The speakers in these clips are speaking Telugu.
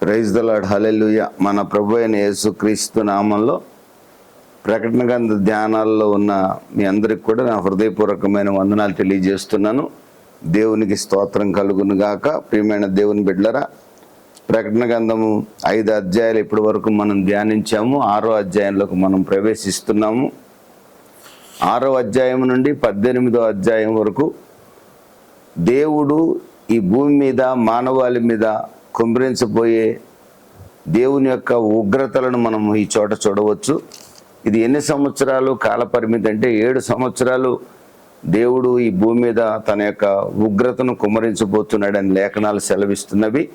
ప్రైజ్ ద లార్డ్, హల్లెలూయా. మన ప్రభు అయిన యేసుక్రీస్తు నామంలో ప్రకటన గ్రంథ ధ్యానాల్లో ఉన్న మీ అందరికి కూడా నా హృదయపూర్వకమైన వందనాలు తెలియజేస్తున్నాను. దేవునికి స్తోత్రం కలుగును గాక. ప్రియమైన దేవుని బిడ్డలారా, ప్రకటన గ్రంథము 5 అధ్యాయాలు ఇప్పటి వరకు మనం ధ్యానించాము. 6వ అధ్యాయంలోకి మనం ప్రవేశిస్తున్నాము. 6వ అధ్యాయం నుండి 18వ అధ్యాయం వరకు దేవుడు ఈ భూమి మీద మానవాళి మీద కుమ్మరించబోయే దేవుని యొక్క ఉగ్రతలను మనం ఈ చోట చూడవచ్చు. ఇది ఎన్ని సంవత్సరాలు కాల పరిమితి అంటే 7 సంవత్సరాలు దేవుడు ఈ భూమి మీద తన యొక్క ఉగ్రతను కుమ్మరించబోతున్నాడని లేఖనాలు సెలవిస్తున్నవి.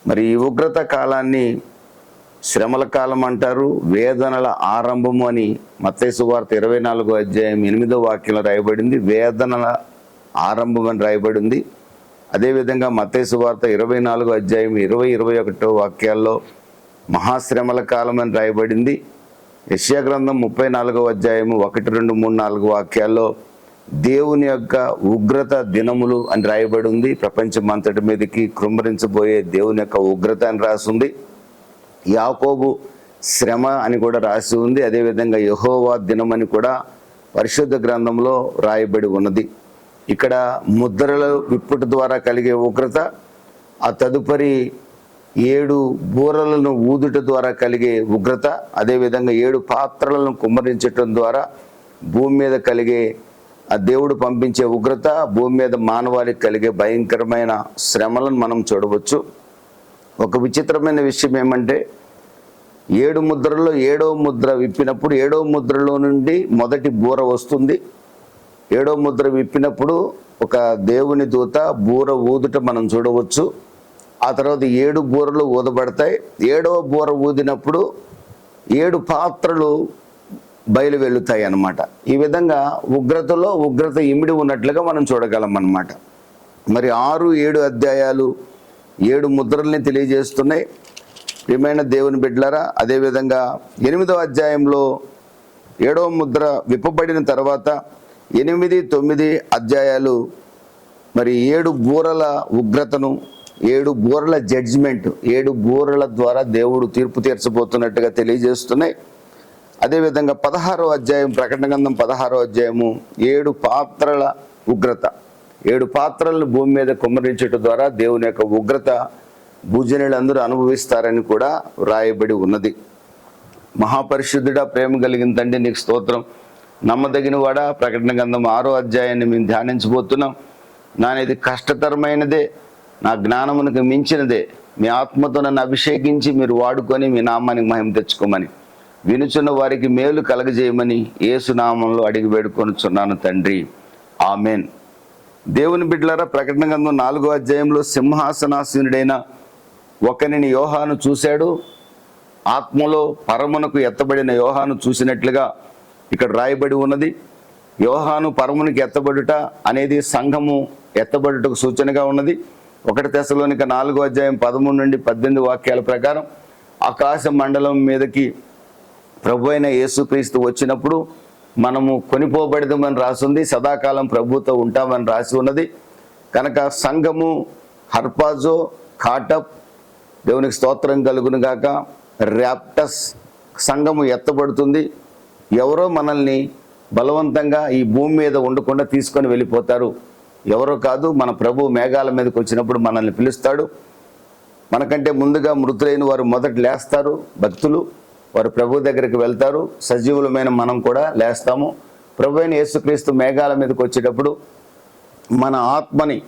మరి ఈ ఉగ్రత కాలాన్ని శ్రమల కాలం అంటారు, వేదనల ఆరంభము అని మత్తయి సువార్త 24వ అధ్యాయం 8వ వాక్యంలో రాయబడింది. వేదనల ఆరంభం అని రాయబడింది. అదేవిధంగా మత్తయి సువార్త 24వ అధ్యాయం 20-21 వాక్యాల్లో మహాశ్రమల కాలం అని రాయబడింది. యెషయా గ్రంథం 34వ అధ్యాయం 1, 2, 3, 4 వాక్యాల్లో దేవుని యొక్క ఉగ్రత దినములు అని రాయబడి ఉంది. ప్రపంచమంతటి మీదకి కృమ్మరించబోయే దేవుని యొక్క ఉగ్రత అని రాసింది. యాకోబు శ్రమ అని కూడా రాసి ఉంది. అదేవిధంగా యెహోవా దినం అని కూడా పరిశుద్ధ గ్రంథంలో రాయబడి ఉన్నది. ఇక్కడ ముద్రల విప్పుట ద్వారా కలిగే ఉగ్రత, ఆ తదుపరి 7 బూరలను ఊదుట ద్వారా కలిగే ఉగ్రత, అదేవిధంగా 7 పాత్రలను కుమ్మరించటం ద్వారా భూమి మీద కలిగే ఆ దేవుడు పంపించే ఉగ్రత, భూమి మీద మానవాళికి కలిగే భయంకరమైన శ్రమలను మనం చూడవచ్చు. ఒక విచిత్రమైన విషయం ఏమంటే 7 ముద్రల్లో 7వ ముద్ర విప్పినప్పుడు 7వ ముద్రలో నుండి మొదటి బూర వస్తుంది. 7వ ముద్ర విప్పినప్పుడు ఒక దేవుని దూత బూర ఊదుట మనం చూడవచ్చు. ఆ తర్వాత 7 బూరలు ఊదబడతాయి. 7వ బూర ఊదినప్పుడు 7 పాత్రలు బయలు వెళుతాయి అన్నమాట. ఈ విధంగా ఉగ్రతలో ఉగ్రత ఇమిడి ఉన్నట్లుగా మనం చూడగలం అన్నమాట. మరి 6-7 అధ్యాయాలు 7 ముద్రల్ని తెలియజేస్తున్నాయి. ప్రియమైన దేవుని బిడ్డలారా, అదేవిధంగా 8వ అధ్యాయంలో 7వ ముద్ర విప్పబడిన తర్వాత 8-9 అధ్యాయాలు మరి 7 బూరల ఉగ్రతను, 7 బూరల జడ్జిమెంట్, 7 బూరల ద్వారా దేవుడు తీర్పు తీర్చబోతున్నట్టుగా తెలియజేస్తున్నాయి. అదేవిధంగా 16వ అధ్యాయం, ప్రకటన గ్రంథం 16వ అధ్యాయము 7 పాత్రల ఉగ్రత, 7 పాత్రలను భూమి మీద కుమ్మరించడం ద్వారా దేవుని యొక్క ఉగ్రత భూజనులందరూ అనుభవిస్తారని కూడా రాయబడి ఉన్నది. మహాపరిశుద్ధుడా, ప్రేమ కలిగిన తండ్రి, నీకు స్తోత్రం. నమ్మదగిన వాడా, ప్రకటన గ్రంథం 6వ అధ్యాయాన్ని మేము ధ్యానించబోతున్నాం. ఇది కష్టతరమైనదే, నా జ్ఞానమునకు మించినదే. మీ ఆత్మతో నన్ను అభిషేకించి మీరు వాడుకొని మీ నామానికి మహిమ తెచ్చుకోమని, వినుచున్న వారికి మేలు కలగజేయమని యేసు నామంలో అడిగి వేడుకొనుచున్నాను తండ్రి, ఆమెన్. దేవుని బిడ్డలారా, ప్రకటన గ్రంథం 4వ అధ్యాయంలో సింహాసనాసీనుడైన ఒకనిని యోహాను చూశాడు. ఆత్మలో పరమునకు ఎత్తబడిన యోహాను చూసినట్లుగా ఇక్కడ రాయబడి ఉన్నది. యోహాను పరమునికి ఎత్తబడుట అనేది సంఘము ఎత్తబడుటకు సూచనగా ఉన్నది. 1 తెస్సలోనిక 4వ అధ్యాయం 13-18 వాక్యాల ప్రకారం ఆకాశ మండలం మీదకి ప్రభు అయిన యేసుక్రీస్తు వచ్చినప్పుడు మనము కొనిపోబడదామని రాసింది. సదాకాలం ప్రభుతో ఉంటామని రాసి ఉన్నది. కనుక సంఘము హర్పాజో, కాటప్, దేవునికి స్తోత్రం కలుగును గాక, ర్యాప్టస్, సంఘము ఎత్తబడుతుంది. ఎవరో మనల్ని బలవంతంగా ఈ భూమి మీద ఉండకుండా తీసుకొని వెళ్ళిపోతారు. ఎవరో కాదు, మన ప్రభు మేఘాల మీదకి వచ్చినప్పుడు మనల్ని పిలుస్తాడు. మనకంటే ముందుగా మృతులైన వారు మొదట లేస్తారు. భక్తులు వారు ప్రభు దగ్గరికి వెళ్తారు. సజీవులమైన మనం కూడా లేస్తాము. ప్రభు అయిన యేసుక్రీస్తు మేఘాల మీదకి వచ్చేటప్పుడు మన ఆత్మని,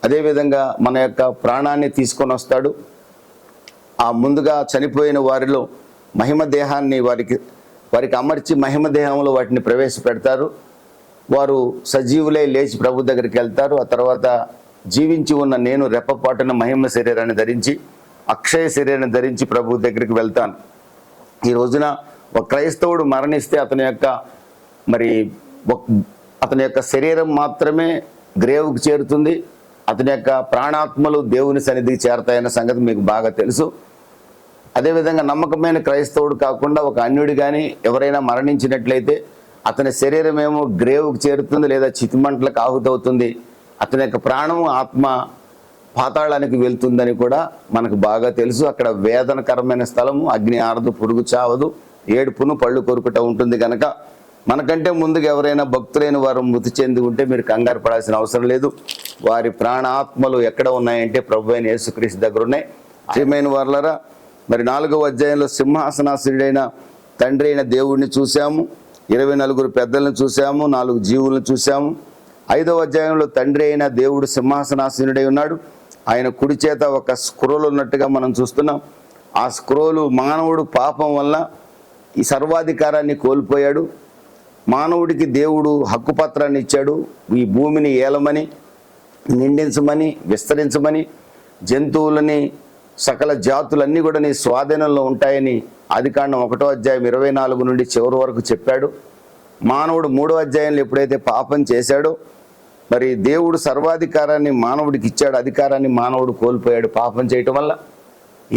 అదేవిధంగా మన యొక్క ప్రాణాన్ని తీసుకొని వస్తాడు. ఆ ముందుగా చనిపోయిన వారిలో మహిమ దేహాన్ని వారికి అమర్చి మహిమ దేహంలో వాటిని ప్రవేశపెడతారు. వారు సజీవులై లేచి ప్రభు దగ్గరికి వెళ్తారు. ఆ తర్వాత జీవించి ఉన్న నేను రెప్పపాటున మహిమ శరీరాన్ని ధరించి, అక్షయ శరీరాన్ని ధరించి ప్రభు దగ్గరికి వెళ్తాను. ఈ రోజున ఒక క్రైస్తవుడు మరణిస్తే అతని యొక్క శరీరం మాత్రమే గ్రేవ్కి చేరుతుంది. అతని యొక్క ప్రాణాత్మలు దేవుని సన్నిధికి చేరతాయన్న సంగతి మీకు బాగా తెలుసు. అదేవిధంగా నమ్మకమైన క్రైస్తవుడు కాకుండా ఒక అన్యుడు కానీ ఎవరైనా మరణించినట్లయితే అతని శరీరం ఏమో గ్రేవ్కి చేరుతుంది, లేదా చితిమంటలకు ఆహుతవుతుంది. అతని యొక్క ప్రాణము, ఆత్మ పాతాళానికి వెళ్తుందని కూడా మనకు బాగా తెలుసు. అక్కడ వేదనకరమైన స్థలము, అగ్ని ఆరదు, పురుగు చావదు, ఏడుపును పళ్ళు కొరుకుట ఉంటుంది కనుక మనకంటే ముందుగా ఎవరైనా భక్తులైన వారు మృతి చెంది ఉంటే మీరు కంగారు పడాల్సిన అవసరం లేదు. వారి ప్రాణాత్మలు ఎక్కడ ఉన్నాయంటే ప్రభు అయిన యేసుక్రీస్తు దగ్గర ఉన్నాయి. ప్రియమైన వారలారా, మరి 4వ అధ్యాయంలో సింహాసనాసీనుడైన తండ్రి అయిన దేవుడిని చూసాము, 24 పెద్దలను చూసాము, 4 జీవులను చూసాము. 5వ అధ్యాయంలో తండ్రి అయిన దేవుడు సింహాసనాసీనుడై ఉన్నాడు. ఆయన కుడి చేత ఒక స్క్రోల్ ఉన్నట్టుగా మనం చూస్తున్నాం. ఆ స్క్రోలు మానవుడు పాపం వల్ల ఈ సర్వాధికారాన్ని కోల్పోయాడు. మానవుడికి దేవుడు హక్కుపత్రాన్ని ఇచ్చాడు, ఈ భూమిని ఏలమని, నిండించమని, విస్తరించమని, జంతువులని, సకల జాతులన్నీ కూడా నీ స్వాధీనంలో ఉంటాయని ఆదికాండం 1వ అధ్యాయం 24 నుండి చివరి వరకు చెప్పాడు. మానవుడు 3వ అధ్యాయంలో ఎప్పుడైతే పాపం చేశాడో మరి దేవుడు సర్వాధికారాన్ని మానవుడికి ఇచ్చాడు. అధికారాన్ని మానవుడు కోల్పోయాడు పాపం చేయటం వల్ల.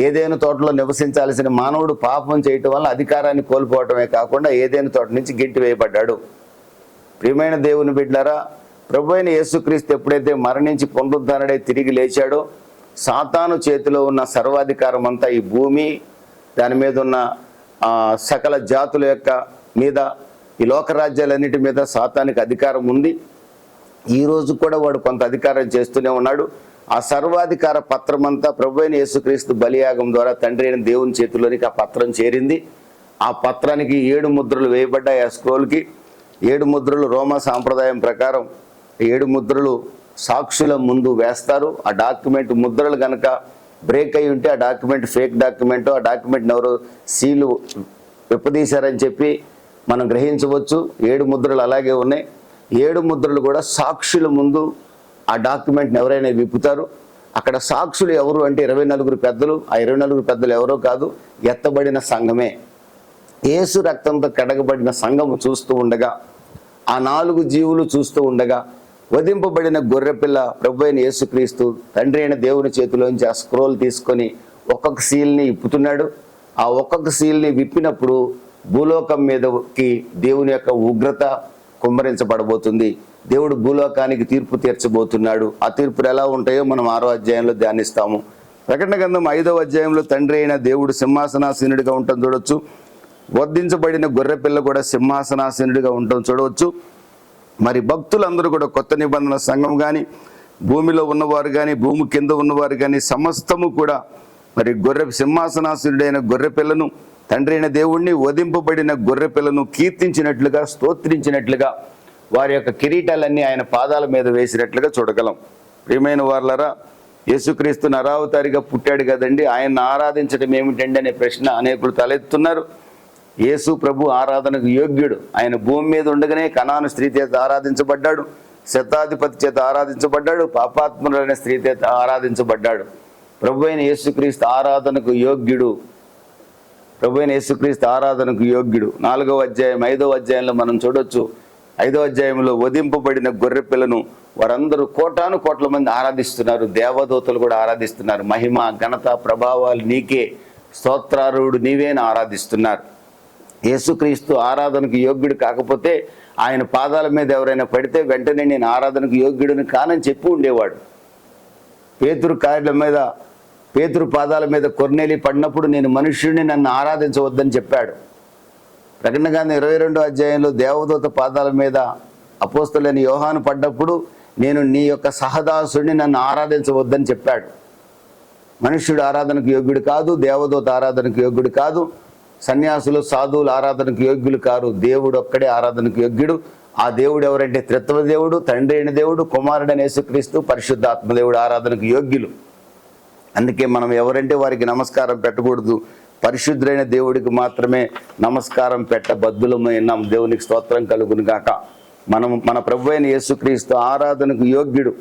ఏదైనా తోటలో నివసించాల్సిన మానవుడు పాపం చేయటం వల్ల అధికారాన్ని కోల్పోవటమే కాకుండా ఏదైనా తోట నుంచి గెంటి వేయబడ్డాడు. ప్రియమైన దేవుని బిడ్డలారా, ప్రభు అయిన యేసుక్రీస్తు ఎప్పుడైతే మరణించి పునరుద్ధరణై తిరిగి లేచాడో సాతాను చేతిలో ఉన్న సర్వాధికారం అంతా ఈ భూమి, దాని మీద ఉన్న సకల జాతుల యొక్క మీద, ఈ లోకరాజ్యాలన్నిటి మీద సాతానికి అధికారం ఉంది. ఈరోజు కూడా వాడు కొంత అధికారం చేస్తూనే ఉన్నాడు. ఆ సర్వాధికార పత్రం అంతా ప్రభు అయిన యేసుక్రీస్తు బలియాగం ద్వారా తండ్రి అయిన దేవుని చేతిలోనికి ఆ పత్రం చేరింది. ఆ పత్రానికి 7 ముద్రలు వేయబడ్డాయి. ఆ స్క్రోల్కి 7 ముద్రలు రోమా సాంప్రదాయం ప్రకారం 7 ముద్రలు సాక్షుల ముందు వేస్తారు. ఆ డాక్యుమెంట్ ముద్రలు కనుక బ్రేక్ అయి ఉంటే ఆ డాక్యుమెంట్ ఫేక్ డాక్యుమెంట్, ఆ డాక్యుమెంట్ ఎవరు సీలు విప్పదీశారని చెప్పి మనం గ్రహించవచ్చు. 7 ముద్రలు అలాగే ఉన్నాయి. 7 ముద్రలు కూడా సాక్షుల ముందు ఆ డాక్యుమెంట్ని ఎవరైనా విప్పుతారు. అక్కడ సాక్షులు ఎవరు అంటే 24 పెద్దలు. ఆ 24 పెద్దలు ఎవరో కాదు, ఎత్తబడిన సంఘమే. యేసు రక్తంతో కడగబడిన సంఘము చూస్తూ ఉండగా, ఆ 4 జీవులు చూస్తూ ఉండగా, వధింపబడిన గొర్రెపిల్ల ప్రభు అయిన యేసుక్రీస్తు తండ్రి అయిన దేవుని చేతిలోంచి ఆ స్క్రోల్ తీసుకొని ఒక్కొక్క సీల్ని విప్పుతున్నాడు. ఆ ఒక్కొక్క సీల్ని విప్పినప్పుడు భూలోకం మీదకి దేవుని యొక్క ఉగ్రత కుమ్మరించబడబోతుంది. దేవుడు భూలోకానికి తీర్పు తీర్చబోతున్నాడు. ఆ తీర్పులు ఎలా ఉంటాయో మనం 6వ అధ్యాయంలో ధ్యానిస్తాము. ప్రకటన గ్రంథం 5వ అధ్యాయంలో తండ్రి అయిన దేవుడు సింహాసనాసీనుడిగా ఉండటం చూడవచ్చు. వధించబడిన గొర్రెపిల్ల కూడా సింహాసనాసీనుడిగా ఉండటం చూడవచ్చు. మరి భక్తులందరూ కూడా కొత్త నిబంధన సంఘం కానీ, భూమిలో ఉన్నవారు కానీ, భూమి కింద ఉన్నవారు కానీ సమస్తము కూడా మరి సింహాసనాసీనుడైన గొర్రెపిల్లను, తండ్రి అయిన దేవుణ్ణి, వధింపబడిన గొర్రెపిల్లను కీర్తించినట్లుగా, స్తోత్రించినట్లుగా, వారి యొక్క కిరీటాలన్నీ ఆయన పాదాల మీద వేసినట్లుగా చూడగలం. ప్రియమైన వారలారా, యేసుక్రీస్తు నరావతారిగా పుట్టాడు కదండి, ఆయన్ని ఆరాధించడం ఏమిటండి అనే ప్రశ్న అనేకులు తలెత్తున్నారు. యేసు ప్రభు ఆరాధనకు యోగ్యుడు. ఆయన భూమి మీద ఉండగానే కనాను స్త్రీ చేత ఆరాధించబడ్డాడు, శతాధిపతి చేత ఆరాధించబడ్డాడు, పాపాత్ములైన స్త్రీ చేత ఆరాధించబడ్డాడు. ప్రభు అయిన యేసుక్రీస్తు ఆరాధనకు యోగ్యుడు. ప్రభు అయిన యేసుక్రీస్తు ఆరాధనకు యోగ్యుడు. 4వ అధ్యాయం 5వ అధ్యాయంలో మనం చూడొచ్చు. 5వ అధ్యాయంలో వధింపబడిన గొర్రెపిల్లను వారందరూ కోటాను కోట్ల మంది ఆరాధిస్తున్నారు. దేవదూతలు కూడా ఆరాధిస్తున్నారు. మహిమ, ఘనత, ప్రభావాలు నీకే, స్తోత్రారుడు నీవేని ఆరాధిస్తున్నారు. యేసుక్రీస్తు ఆరాధనకు యోగ్యుడు కాకపోతే ఆయన పాదాల మీద ఎవరైనా పడితే వెంటనే నేను ఆరాధనకు యోగ్యుడిని కానని చెప్పి ఉండేవాడు. పేతురు పాదాల మీద కొర్నేలి పడినప్పుడు నేను మనుష్యుడిని, నన్ను ఆరాధించవద్దని చెప్పాడు. ప్రకటన గ్రంథం 22వ అధ్యాయంలో దేవదూత పాదాల మీద అపోస్తలుడైన యోహాను పడ్డప్పుడు నేను నీ యొక్క సహదాసుడిని, నన్ను ఆరాధించవద్దని చెప్పాడు. మనుష్యుడు ఆరాధనకు యోగ్యుడు కాదు, దేవదూత ఆరాధనకు యోగ్యుడు కాదు, సన్యాసులు, సాధువులు ఆరాధనకు యోగ్యులు కారు. దేవుడు ఒక్కడే ఆరాధనకు యోగ్యుడు. ఆ దేవుడు ఎవరంటే త్రిత్వ దేవుడు, తండ్రి అయిన దేవుడు, కుమారుడైన యేసుక్రీస్తు, పరిశుద్ధాత్మ దేవుడు ఆరాధనకు యోగ్యులు. అందుకే మనం ఎవరంటే వారికి నమస్కారం పెట్టకూడదు. పరిశుద్ధులైన దేవుడికి మాత్రమే నమస్కారం పెట్టబద్దులమైనాం. దేవునికి స్తోత్రం కలుగును గాక. మన ప్రభు అయిన యేసుక్రీస్తు ఆరాధనకు యోగ్యుడు.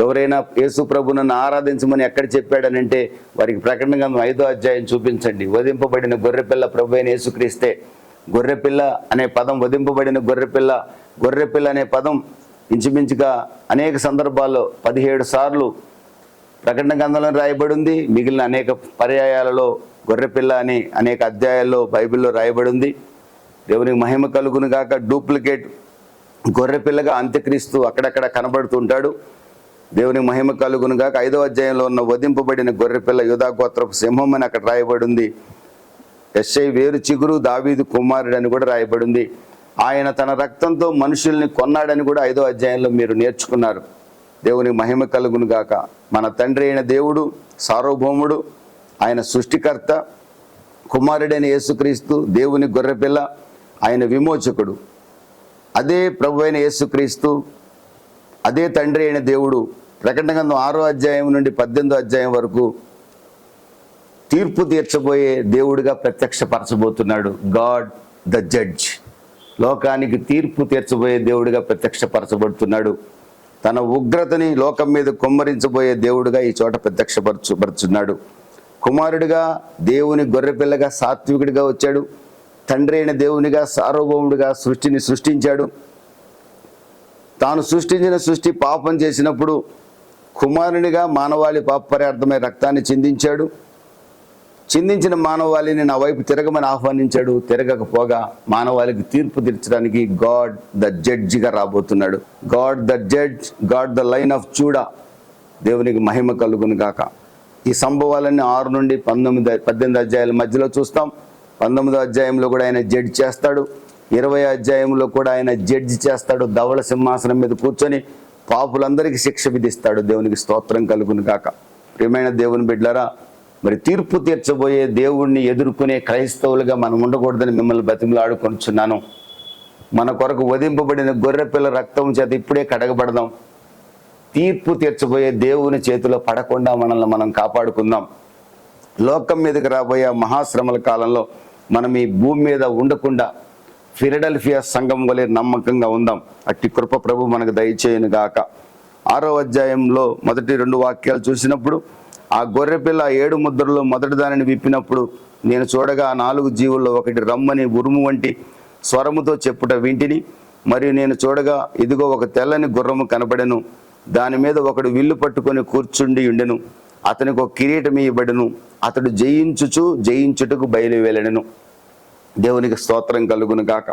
ఎవరైనా యేసు ప్రభునನ್ನು ఆరాధించమని ఎక్కడ చెప్పాడనంటే వారికి ప్రకటన గ్రంథం 5వ అధ్యాయం చూపించండి. వధింపబడిన గొర్రెపిల్ల ప్రభు అయిన యేసుక్రీస్తే. గొర్రెపిల్ల అనే పదం, వధింపబడిన గొర్రెపిల్ల అనే పదం ఇంచుమించుగా అనేక సందర్భాల్లో 17 సార్లు ప్రకటన గ్రంథంలో రాయబడి ఉంది. మిగిలిన అనేక పర్యాయాలలో గొర్రెపిల్ల అని అనేక అధ్యాయాల్లో బైబిల్లో రాయబడి ఉంది. దేవునికి మహిమ కలుగును గాక. డూప్లికేట్ గొర్రెపిల్లగా అంత్యక్రీస్తు అక్కడక్కడ కనబడుతుంటాడు. దేవుని మహిమ కలుగును గాక. 5వ అధ్యాయంలో ఉన్న వధింపబడిన గొర్రెపిల్ల యూదా గోత్రపు సింహం అని అక్కడ రాయబడి ఉంది. యెషై వేరు చిగురు, దావీదు కుమారుడు అని కూడా రాయబడి ఉంది. ఆయన తన రక్తంతో మనుషుల్ని కొన్నాడని కూడా 5వ అధ్యాయంలో మీరు నేర్చుకున్నారు. దేవుని మహిమ కలుగును గాక. మన తండ్రి అయిన దేవుడు సార్వభౌముడు, ఆయన సృష్టికర్త, కుమారుడైన యేసుక్రీస్తు దేవుని గొర్రెపిల్ల, ఆయన విమోచకుడు. అదే ప్రభు అయిన యేసుక్రీస్తు, అదే తండ్రి అయిన దేవుడు ప్రకటన గ్రంథం 6వ అధ్యాయం నుండి 18వ అధ్యాయం వరకు తీర్పు తీర్చబోయే దేవుడిగా ప్రత్యక్షపరచబోతున్నాడు. గాడ్ ద జడ్జ్, లోకానికి తీర్పు తీర్చబోయే దేవుడిగా ప్రత్యక్షపరచబడుతున్నాడు. తన ఉగ్రతని లోకం మీద కుమ్మరించబోయే దేవుడిగా ఈ చోట ప్రత్యక్షపరచున్నాడు. కుమారుడిగా, దేవుని గొర్రెపిల్లగా, సాత్వికుడిగా వచ్చాడు. తండ్రి అయిన దేవునిగా, సార్వభౌముడిగా సృష్టిని సృష్టించాడు. తాను సృష్టించిన సృష్టి పాపం చేసినప్పుడు కుమారునిగా మానవాళి పాప పరిహారార్థమై రక్తాన్ని చిందించాడు. చిందించిన మానవాళిని నా వైపు తిరగమని ఆహ్వానించాడు. తిరగకపోగా మానవాళికి తీర్పు తీర్చడానికి గాడ్ ద జడ్జిగా రాబోతున్నాడు. God the judge, God the line of JUDA. దేవునికి మహిమ కలుగును గాక. ఈ సంభవాలన్నీ 6 నుండి 18 అధ్యాయాల మధ్యలో చూస్తాం. 19వ అధ్యాయంలో కూడా ఆయన జడ్జి చేస్తాడు. 20వ అధ్యాయంలో కూడా ఆయన జడ్జి చేస్తాడు. ధవళ సింహాసనం మీద కూర్చొని పాపులందరికీ శిక్ష విధిస్తాడు. దేవునికి స్తోత్రం కలుగును గాక. ప్రియమైన దేవుని బిడ్డలారా, మరి తీర్పు తీర్చబోయే దేవుణ్ణి ఎదుర్కొనే క్రైస్తవులుగా మనం ఉండకూడదని మిమ్మల్ని బతిమలాడుకొనుచున్నాను. మన కొరకు వధింపబడిన గొర్రెపిల్ల రక్తం చేత ఇప్పుడే కడగబడదాం. తీర్పు తీర్చబోయే దేవుని చేతిలో పడకుండా మనల్ని మనం కాపాడుకుందాం. లోకం మీదకి రాబోయే మహాశ్రమల కాలంలో మనం ఈ భూమి మీద ఉండకుండా ఫిలడెల్ఫియా సంఘం వలె నమ్మకంగా ఉందాం. అట్టి కృప ప్రభు మనకు దయచేయును గాక. 6వ అధ్యాయంలో మొదటి 2 వాక్యాలు చూసినప్పుడు, ఆ గొర్రెపిల్ల 7 ముద్రలో మొదటి దానిని విప్పినప్పుడు నేను చూడగా ఆ 4 జీవుల్లో ఒకటి రమ్మని ఉరుము వంటి స్వరముతో చెప్పుట వింటిని. మరియు నేను చూడగా ఇదిగో ఒక తెల్లని గుర్రము కనబడెను. దాని మీద ఒకడు విల్లు పట్టుకొని కూర్చుండి ఉండెను. అతనికి ఒక కిరీటం ఇవ్వబడెను. అతడు జయించుటకు బయలువెళ్ళెను. దేవునికి స్తోత్రం కలుగును గాక.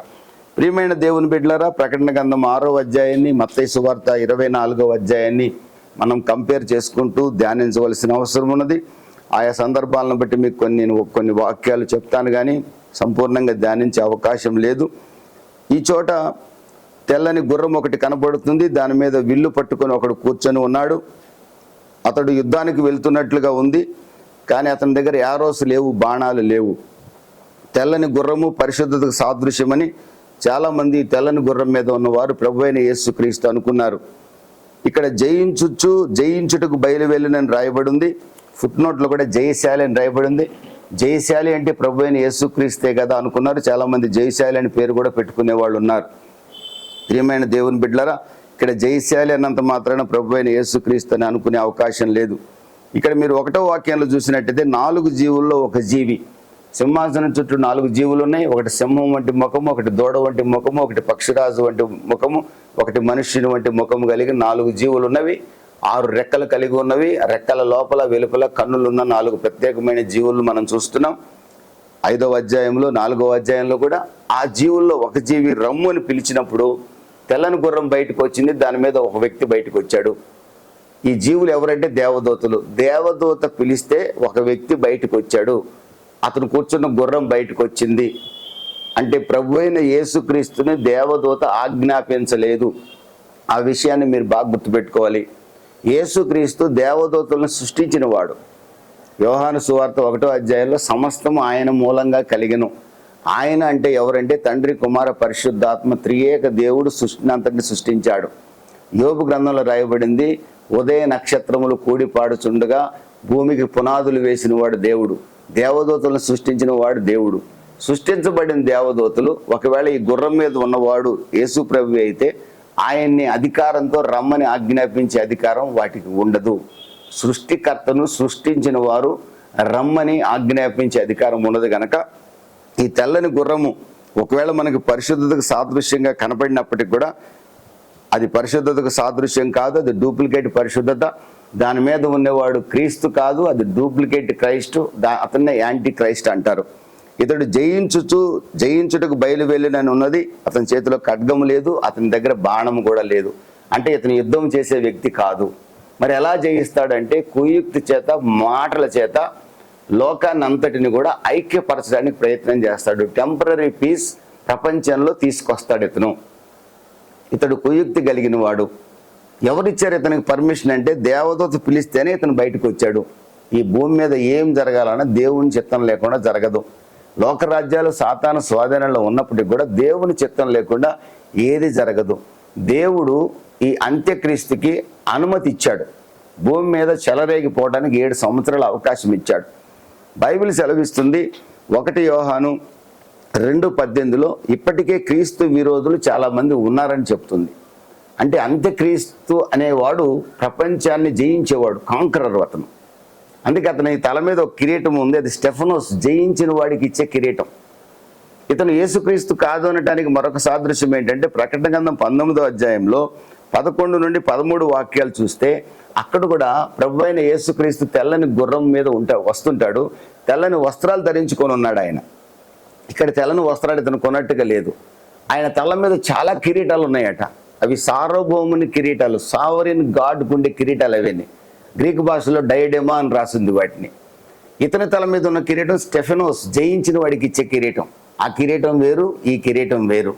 ప్రియమైన దేవుని బిడ్డలారా, ప్రకటన గ్రంథం 6వ అధ్యాయాన్ని, మత్తయి సువార్త 24వ అధ్యాయాన్ని మనం కంపేర్ చేసుకుంటూ ధ్యానించవలసిన అవసరం ఉన్నది. ఆయా సందర్భాలను బట్టి మీకు కొన్ని వాక్యాలు చెప్తాను, కానీ సంపూర్ణంగా ధ్యానించే అవకాశం లేదు. ఈ చోట తెల్లని గుర్రం ఒకటి కనబడుతుంది. దాని మీద విల్లు పట్టుకొని ఒకడు కూర్చొని ఉన్నాడు. అతడు యుద్ధానికి వెళ్తున్నట్లుగా ఉంది, కానీ అతని దగ్గర యారోస్ లేవు, బాణాలు లేవు. తెల్లని గుర్రము పరిశుద్ధతకు సాదృశ్యమని చాలామంది తెల్లని గుర్రం మీద ఉన్నవారు ప్రభు అయిన యేసుక్రీస్తు అనుకున్నారు. ఇక్కడ జయించుటకు బయలువెళ్ళునని రాయబడి ఉంది. ఫుట్ నోట్లో కూడా జయశాలి అని రాయబడి ఉంది. జయశాలి అంటే ప్రభు అయిన యేసుక్రీస్తే కదా అనుకున్నారు. చాలామంది జయశాలి అని పేరు కూడా పెట్టుకునే వాళ్ళు ఉన్నారు. ప్రియమైన దేవుని బిడ్డలారా, ఇక్కడ జయశాలి అన్నంత మాత్రాన ప్రభు అయిన యేసుక్రీస్తు అని అనుకునే అవకాశం లేదు. ఇక్కడ మీరు 1వ వాక్యంలో చూసినట్టయితే 4 జీవుల్లో ఒక జీవి, సింహాసనం చుట్టూ 4 జీవులు ఉన్నాయి. ఒకటి సింహం వంటి ముఖము, ఒకటి దూడ వంటి ముఖము, ఒకటి పక్షిరాజు వంటి ముఖము, ఒకటి మనుష్యుని వంటి ముఖము కలిగి 4 జీవులు ఉన్నవి. 6 రెక్కలు కలిగి ఉన్నవి. రెక్కల లోపల వెలుపల కన్నులున్న 4 ప్రత్యేకమైన జీవులను మనం చూస్తున్నాం. 5వ అధ్యాయంలో 4వ అధ్యాయంలో కూడా ఆ జీవుల్లో ఒక జీవి రమ్ము అని పిలిచినప్పుడు తెల్లని గుర్రం బయటకు వచ్చింది. దాని మీద ఒక వ్యక్తి బయటకు వచ్చాడు. ఈ జీవులు ఎవరంటే దేవదూతలు. దేవదూత పిలిస్తే ఒక వ్యక్తి బయటకు వచ్చాడు. అతను కూర్చున్న గుర్రం బయటకు వచ్చింది. అంటే ప్రభు అయిన యేసుక్రీస్తుని దేవదూత ఆజ్ఞాపించలేదు. ఆ విషయాన్ని మీరు బాగా గుర్తుపెట్టుకోవాలి. యేసుక్రీస్తు దేవదూతలను సృష్టించిన వాడు. యోహాను సువార్త 1వ అధ్యాయంలో సమస్తము ఆయన మూలంగా కలిగెను. ఆయన అంటే ఎవరంటే తండ్రి, కుమార, పరిశుద్ధాత్మ త్రియేక దేవుడు సృష్టిని అంతటిని సృష్టించాడు. యోబు గ్రంథంలో రాయబడింది, ఉదయ నక్షత్రములు కూడిపాడుచుండగా భూమికి పునాదులు వేసిన వాడు దేవుడు. దేవదూతలను సృష్టించిన వాడు దేవుడు. సృష్టించబడిన దేవదూతలు ఒకవేళ ఈ గుర్రం మీద ఉన్నవాడు యేసు ప్రభు అయితే ఆయన్ని అధికారంతో రమ్మని ఆజ్ఞాపించే అధికారం వాటికి ఉండదు. సృష్టికర్తను సృష్టించిన వారు రమ్మని ఆజ్ఞాపించే అధికారం ఉన్నది కనుక ఈ తెల్లని గుర్రము ఒకవేళ మనకి పరిశుద్ధతకు సాదృశ్యంగా కనపడినప్పటికి కూడా అది పరిశుద్ధతకు సాదృశ్యం కాదు, అది డూప్లికేట్ పరిశుద్ధత. దాని మీద ఉన్నవాడు క్రీస్తు కాదు, అది డూప్లికేట్ క్రైస్ట్. అతన్నే యాంటీ క్రైస్ట్ అంటారు. ఇతడు జయించుటకు బయలువెళ్ళినని ఉన్నది. అతని చేతిలో ఖడ్గము లేదు, అతని దగ్గర బాణము కూడా లేదు. అంటే ఇతను యుద్ధం చేసే వ్యక్తి కాదు. మరి ఎలా జయిస్తాడంటే కుయుక్తి చేత, మాటల చేత లోకాన్ని అంతటిని కూడా ఐక్యపరచడానికి ప్రయత్నం చేస్తాడు. టెంపరరీ పీస్ ప్రపంచంలో తీసుకొస్తాడు ఇతడు కుయుక్తి కలిగిన వాడు. ఎవరిచ్చారు ఇతనికి పర్మిషన్ అంటే దేవదూత పిలిస్తేనే ఇతను బయటకు వచ్చాడు. ఈ భూమి మీద ఏం జరగాలన్నా దేవుని చిత్తం లేకుండా జరగదు. లోకరాజ్యాలు సాతాను స్వాధీనంలో ఉన్నప్పటికీ కూడా దేవుని చిత్తం లేకుండా ఏది జరగదు. దేవుడు ఈ అంత్యక్రీస్తుకి అనుమతి ఇచ్చాడు. భూమి మీద చెలరేగిపోవడానికి 7 సంవత్సరాల అవకాశం ఇచ్చాడు. బైబిల్ సెలవిస్తుంది 1 యోహాను 2:18లో ఇప్పటికే క్రీస్తు విరోధులు చాలామంది ఉన్నారని చెప్తుంది. అంటే అంత్యక్రీస్తు అనేవాడు ప్రపంచాన్ని జయించేవాడు, కాంకరర్ అతను. అందుకే అతని తల మీద ఒక కిరీటం ఉంది, అది స్టెఫనోస్ జయించిన వాడికి ఇచ్చే కిరీటం. ఇతను యేసుక్రీస్తు కాదు అనటానికి మరొక సాదృశ్యం ఏంటంటే ప్రకటన గ్రంథం 19వ అధ్యాయంలో 11 నుండి 13 వాక్యాలు చూస్తే అక్కడ కూడా ప్రభు అయిన యేసుక్రీస్తు తెల్లని గుర్రం మీద వస్తుంటాడు. తెల్లని వస్త్రాలు ధరించుకొని ఉన్నాడు ఆయన. ఇక్కడ తెల్లని వస్త్రాలు ఇతను కొన్నట్టుగా లేదు. ఆయన తల మీద చాలా కిరీటాలు ఉన్నాయట. అవి సార్వభౌముని కిరీటాలు, సావరిన్ గాడ్ గుండె కిరీటాలు. అవన్నీ గ్రీక్ భాషలో డైడెమా అని రాసింది వాటిని. ఇతని తల మీద ఉన్న కిరీటం స్టెఫెనోస్ జయించిన వాడికి ఇచ్చే కిరీటం. ఆ కిరీటం వేరు, ఈ కిరీటం వేరు.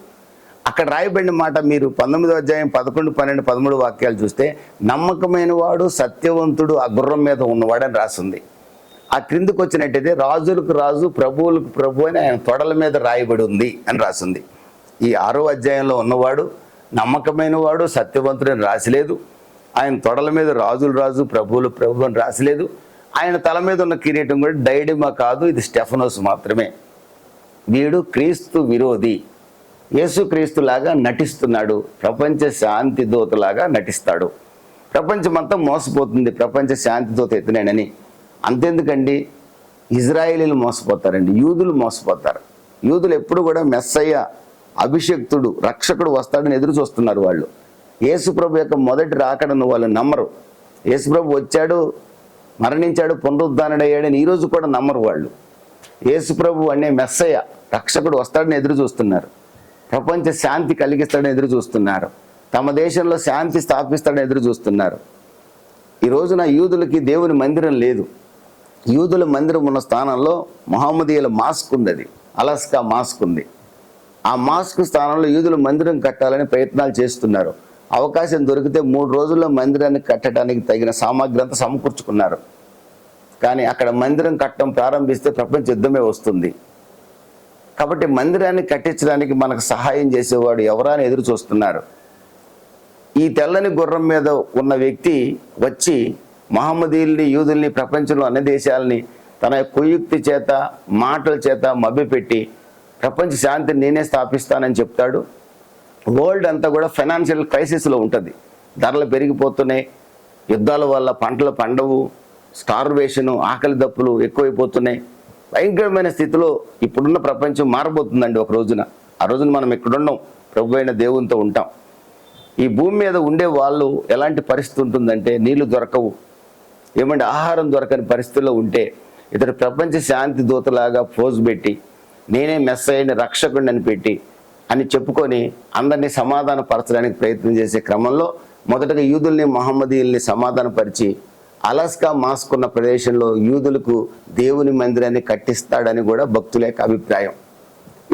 అక్కడ రాయబడిన మాట మీరు 19వ అధ్యాయం 11, 12, 13 వాక్యాలు చూస్తే నమ్మకమైన వాడు, సత్యవంతుడు ఆ గుర్రం మీద ఉన్నవాడని రాసింది. ఆ క్రిందికి వచ్చినట్టయితే రాజులకు రాజు, ప్రభువులకు ప్రభు అని ఆయన తొడల మీద రాయబడి ఉంది అని రాసింది. ఈ 6వ అధ్యాయంలో ఉన్నవాడు నమ్మకమైన వాడు, సత్యవంతుడు అని రాసిలేదు. ఆయన తొడల మీద రాజులు రాజు, ప్రభువులు ప్రభు అని రాసిలేదు. ఆయన తల మీద ఉన్న కిరీటం కూడా డైడిమా కాదు, ఇది స్టెఫనోస్ మాత్రమే. వీడు క్రీస్తు విరోధి, యేసుక్రీస్తులాగా నటిస్తున్నాడు, ప్రపంచ శాంతి దూతలాగా నటిస్తాడు. ప్రపంచమంతా మోసపోతుంది ప్రపంచ శాంతి దూత ఇతనేనని. అంతెందుకండి, ఇజ్రాయేలీలు మోసపోతారండి, యూదులు మోసపోతారు. యూదులు ఎప్పుడు కూడా మెస్సయ్య, అభిషక్తుడు, రక్షకుడు వస్తాడని ఎదురు చూస్తున్నారు. వాళ్ళు యేసుప్రభు యొక్క మొదటి రాకడను వాళ్ళు నమ్మరు. యేసుప్రభు వచ్చాడు, మరణించాడు, పునరుద్ధానుడయ్యాడని ఈరోజు కూడా నమ్మరు వాళ్ళు. యేసుప్రభు అనే మెస్సయ్య, రక్షకుడు వస్తాడని ఎదురు చూస్తున్నారు. ప్రపంచ శాంతి కలిగిస్తాడని ఎదురు చూస్తున్నారు. తమ దేశంలో శాంతి స్థాపిస్తాడని ఎదురు చూస్తున్నారు. ఈ రోజున యూదులకి దేవుని మందిరం లేదు. యూదుల మందిరం ఉన్న స్థానంలో మొహమ్మదీయుల మాస్క్ ఉంది, అది అలస్కా మాస్క్ ఉంది. ఆ మాస్క్ స్థానంలో యూదుల మందిరం కట్టాలని ప్రయత్నాలు చేస్తున్నారు. అవకాశం దొరికితే 3 రోజుల్లో మందిరాన్ని కట్టడానికి తగిన సామాగ్రి అంతా సమకూర్చుకున్నారు. కానీ అక్కడ మందిరం కట్టడం ప్రారంభిస్తే ప్రపంచ యుద్ధమే వస్తుంది. కాబట్టి మందిరాన్ని కట్టించడానికి మనకు సహాయం చేసేవాడు ఎవరా అని ఎదురు చూస్తున్నారు. ఈ తెల్లని గుర్రం మీద ఉన్న వ్యక్తి వచ్చి మహమ్మదీయుల్ని, యూదుల్ని, ప్రపంచంలో అన్ని దేశాలని తన కుయుక్తి చేత, మాటల చేత మభ్యపెట్టి ప్రపంచ శాంతిని నేనే స్థాపిస్తానని చెప్తాడు. వరల్డ్ అంతా కూడా ఫైనాన్షియల్ క్రైసిస్లో ఉంటుంది. ధరలు పెరిగిపోతున్నాయి, యుద్ధాల వల్ల పంటలు పండవు, స్టార్వేషను, ఆకలి దప్పులు ఎక్కువైపోతున్నాయి. భయంకరమైన స్థితిలో ఇప్పుడున్న ప్రపంచం మారబోతుందండి ఒక రోజున. ఆ రోజున మనం ఇక్కడున్నాం, ప్రభు అయిన దేవునితో ఉంటాం. ఈ భూమి మీద ఉండే వాళ్ళు ఎలాంటి పరిస్థితి ఉంటుందంటే నీళ్లు దొరకవు, ఏమంటే ఆహారం దొరకని పరిస్థితిలో ఉంటే ఇతడు ప్రపంచ శాంతి దూతలాగా పోజు పెట్టి నేనే మెస్సయ్యని, రక్షకుడిని అని పెట్టి అని చెప్పుకొని అందరినీ సమాధానపరచడానికి ప్రయత్నం చేసే క్రమంలో మొదటగా యూదుల్ని, మహమ్మదీయుల్ని సమాధానపరిచి అలస్కా మాస్క్ ఉన్న ప్రదేశంలో యూదులకు దేవుని మందిరాన్ని కట్టిస్తాడని కూడా భక్తుల యొక్క అభిప్రాయం.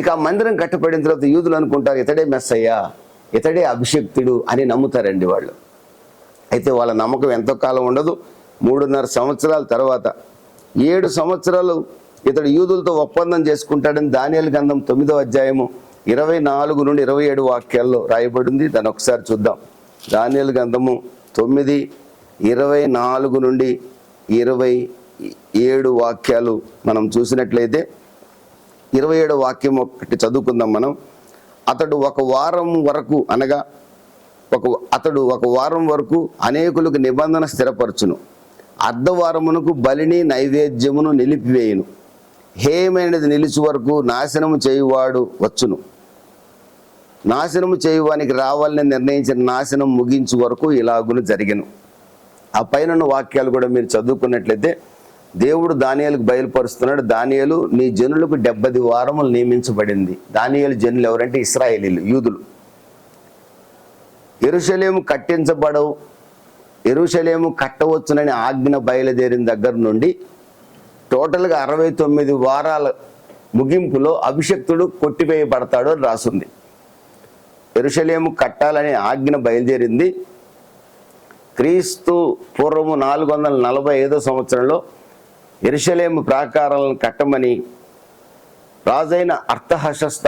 ఇక ఆ మందిరం కట్టబడిన తర్వాత యూదులు అనుకుంటారు ఇతడే మెస్సయ్య, ఇతడే అభిషక్తుడు అని నమ్ముతారండి వాళ్ళు. అయితే వాళ్ళ నమ్మకం ఎంతో కాలం ఉండదు. 3.5 సంవత్సరాల తర్వాత 7 సంవత్సరాలు ఇతడు యూదులతో ఒప్పందం చేసుకుంటాడని దానియేలు గ్రంథం 9వ అధ్యాయము 24 నుండి 27 వాక్యాల్లో రాయబడింది. దాన్ని ఒకసారి చూద్దాం. దానియేలు గ్రంథము 9, 24 నుండి 27 వాక్యాలు మనం చూసినట్లయితే 27వ వాక్యం ఒకటి చదువుకుందాం మనం. అతడు ఒక వారం వరకు అనగా అతడు ఒక వారం వరకు అనేకులకు నిబంధన స్థిరపరచును, అర్ధవారమునకు బలిని నైవేద్యమును నిలిపివేయును, హేయమైనది నిలిచి వరకు నాశనము చేయువాడు వచ్చును, నాశనము చేయువానికి రావాలని నిర్ణయించిన నాశనం ముగించు వరకు ఇలాగును జరిగెను. ఆ పైన వాక్యాలు కూడా మీరు చదువుకున్నట్లయితే దేవుడు దానియేలుకు బయలుపరుస్తున్నాడు. దానియేలు నీ జనులకు 70 వారములు నియమించబడింది. దానియేలు జనులు ఎవరంటే ఇశ్రాయేలీలు, యూదులు. యెరూషలేము కట్టించబడవు, యెరూషలేము కట్టవచ్చునని ఆజ్ఞ బయలుదేరిన దగ్గర నుండి టోటల్గా 69 వారాల ముగింపులో అభిషక్తుడు కొట్టివేయబడతాడు అని రాసుంది. యెరూషలేము కట్టాలనే ఆజ్ఞ బయలుదేరింది క్రీస్తు పూర్వము 445 సంవత్సరంలో. యెరూషలేము ప్రాకారాలను కట్టమని రాజైన అర్తహషస్త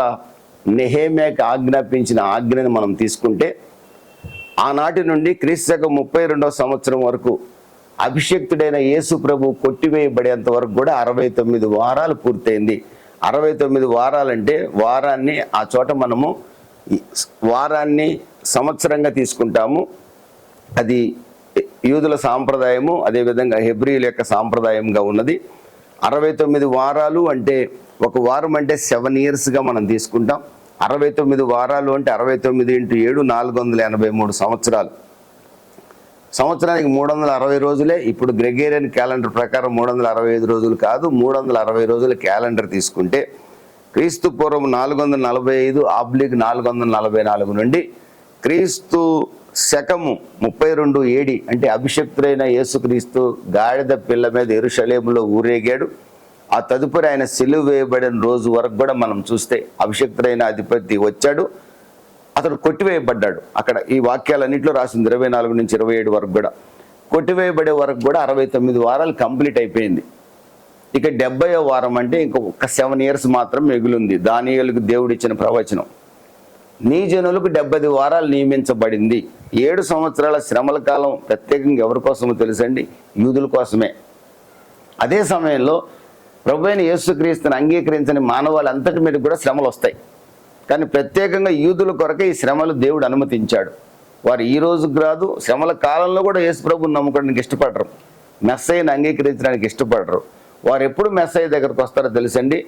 నెహెమ్యాకి ఆజ్ఞాపించిన ఆజ్ఞని మనం తీసుకుంటే ఆనాటి నుండి క్రీస్తు 32వ సంవత్సరం వరకు అభిషక్తుడైన యేసు ప్రభు కొట్టివేయబడేంత వరకు కూడా 69 వారాలు పూర్తయింది. 69 వారాలంటే వారాన్ని ఆ చోట మనము వారాన్ని సంవత్సరంగా తీసుకుంటాము. అది యూదుల సాంప్రదాయము, అదేవిధంగా హెబ్రీయుల యొక్క సాంప్రదాయంగా ఉన్నది. 69 వారాలు అంటే ఒక వారం అంటే 7 ఇయర్స్గా మనం తీసుకుంటాం. 69 వారాలు అంటే 69 × 7 483 సంవత్సరాలు. సంవత్సరానికి 360 రోజులే. ఇప్పుడు గ్రెగేరియన్ క్యాలెండర్ ప్రకారం 365 రోజులు కాదు, 360 రోజుల క్యాలెండర్ తీసుకుంటే క్రీస్తు పూర్వం 445/444 నుండి క్రీస్తు శకము 32 AD అంటే అభిషక్తుడైన యేసుక్రీస్తు గాడిద పిల్ల మీద యెరూషలేములో ఊరేగాడు. ఆ తదుపరి ఆయన సిలువ వేయబడిన రోజు వరకు కూడా మనం చూస్తే అభిషక్తుడైన అధిపతి వచ్చాడు, అతడు కొట్టివేయబడ్డాడు. అక్కడ ఈ వాక్యాలన్నింటిలో రాసింది 24 నుంచి 27 వరకు కూడా. కొట్టివేయబడే వరకు కూడా 69 వారాలు కంప్లీట్ అయిపోయింది. ఇక 70వ వారం అంటే ఇంకొక 7 ఇయర్స్ మాత్రం మిగిలింది. దానియేలుకు దేవుడిచ్చిన ప్రవచనం, నీ జనులకు 70 వారాలు నియమించబడింది. 7 సంవత్సరాల శ్రమల కాలం ప్రత్యేకంగా ఎవరి కోసమో తెలుసండి? యూదుల కోసమే. అదే సమయంలో ప్రభువైన యేసుక్రీస్తుని అంగీకరించని మానవాళ్ళంతటి మీద కూడా శ్రమలు వస్తాయి. కానీ ప్రత్యేకంగా యూదుల కొరకే ఈ శ్రమలు దేవుడు అనుమతించాడు. వారు ఈ రోజుకు రాదు, శ్రమల కాలంలో కూడా యేసు ప్రభువుని నమ్ముకోవడానికి ఇష్టపడరు, మెస్సయ్యను అంగీకరించడానికి ఇష్టపడరు. వారు ఎప్పుడు మెస్సయ్య దగ్గరకు వస్తారో తెలుసండి?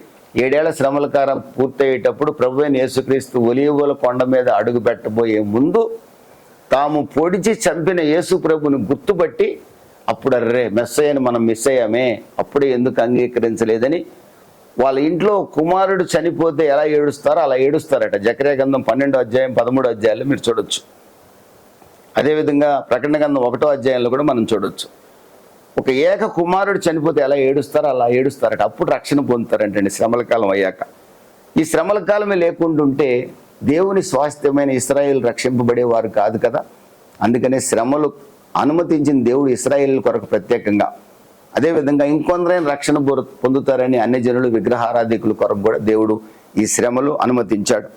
7 ఏళ్ల శ్రమల కాలం పూర్తయ్యేటప్పుడు ప్రభువైన యేసుక్రీస్తు ఒలీవల కొండ మీద అడుగు పెట్టబోయే ముందు తాము పొడిచి చంపిన యేసు ప్రభుని గుర్తుపట్టి అప్పుడు అర్రే మెస్సయ్యను మనం మిస్ అయ్యామే, అప్పుడే ఎందుకు అంగీకరించలేదని వాళ్ళ ఇంట్లో కుమారుడు చనిపోతే ఎలా ఏడుస్తారో అలా ఏడుస్తారట. జకర్యా గ్రంథం 12వ అధ్యాయం 13వ అధ్యాయాల్లో మీరు చూడొచ్చు. అదేవిధంగా ప్రకటన గ్రంథం 1వ అధ్యాయంలో కూడా మనం చూడొచ్చు. ఒక ఏక కుమారుడు చనిపోతే ఎలా ఏడుస్తారో అలా ఏడుస్తారట. అప్పుడు రక్షణ పొందుతారంటండి శ్రమల కాలం అయ్యాక. ఈ శ్రమల కాలమే లేకుంటుంటే దేవుని స్వాస్థ్యమైన ఇశ్రాయేలు రక్షింపబడేవారు కాదు కదా. అందుకనే శ్రమలు అనుమతించిన దేవుడు ఇశ్రాయేలు కొరకు ప్రత్యేకంగా. అదేవిధంగా ఇంకొందరైన రక్షణ పొందుతారని అన్యజనులు విగ్రహారాధికుల కొరకు కూడా దేవుడు ఈ శ్రమలు అనుమతించాడు.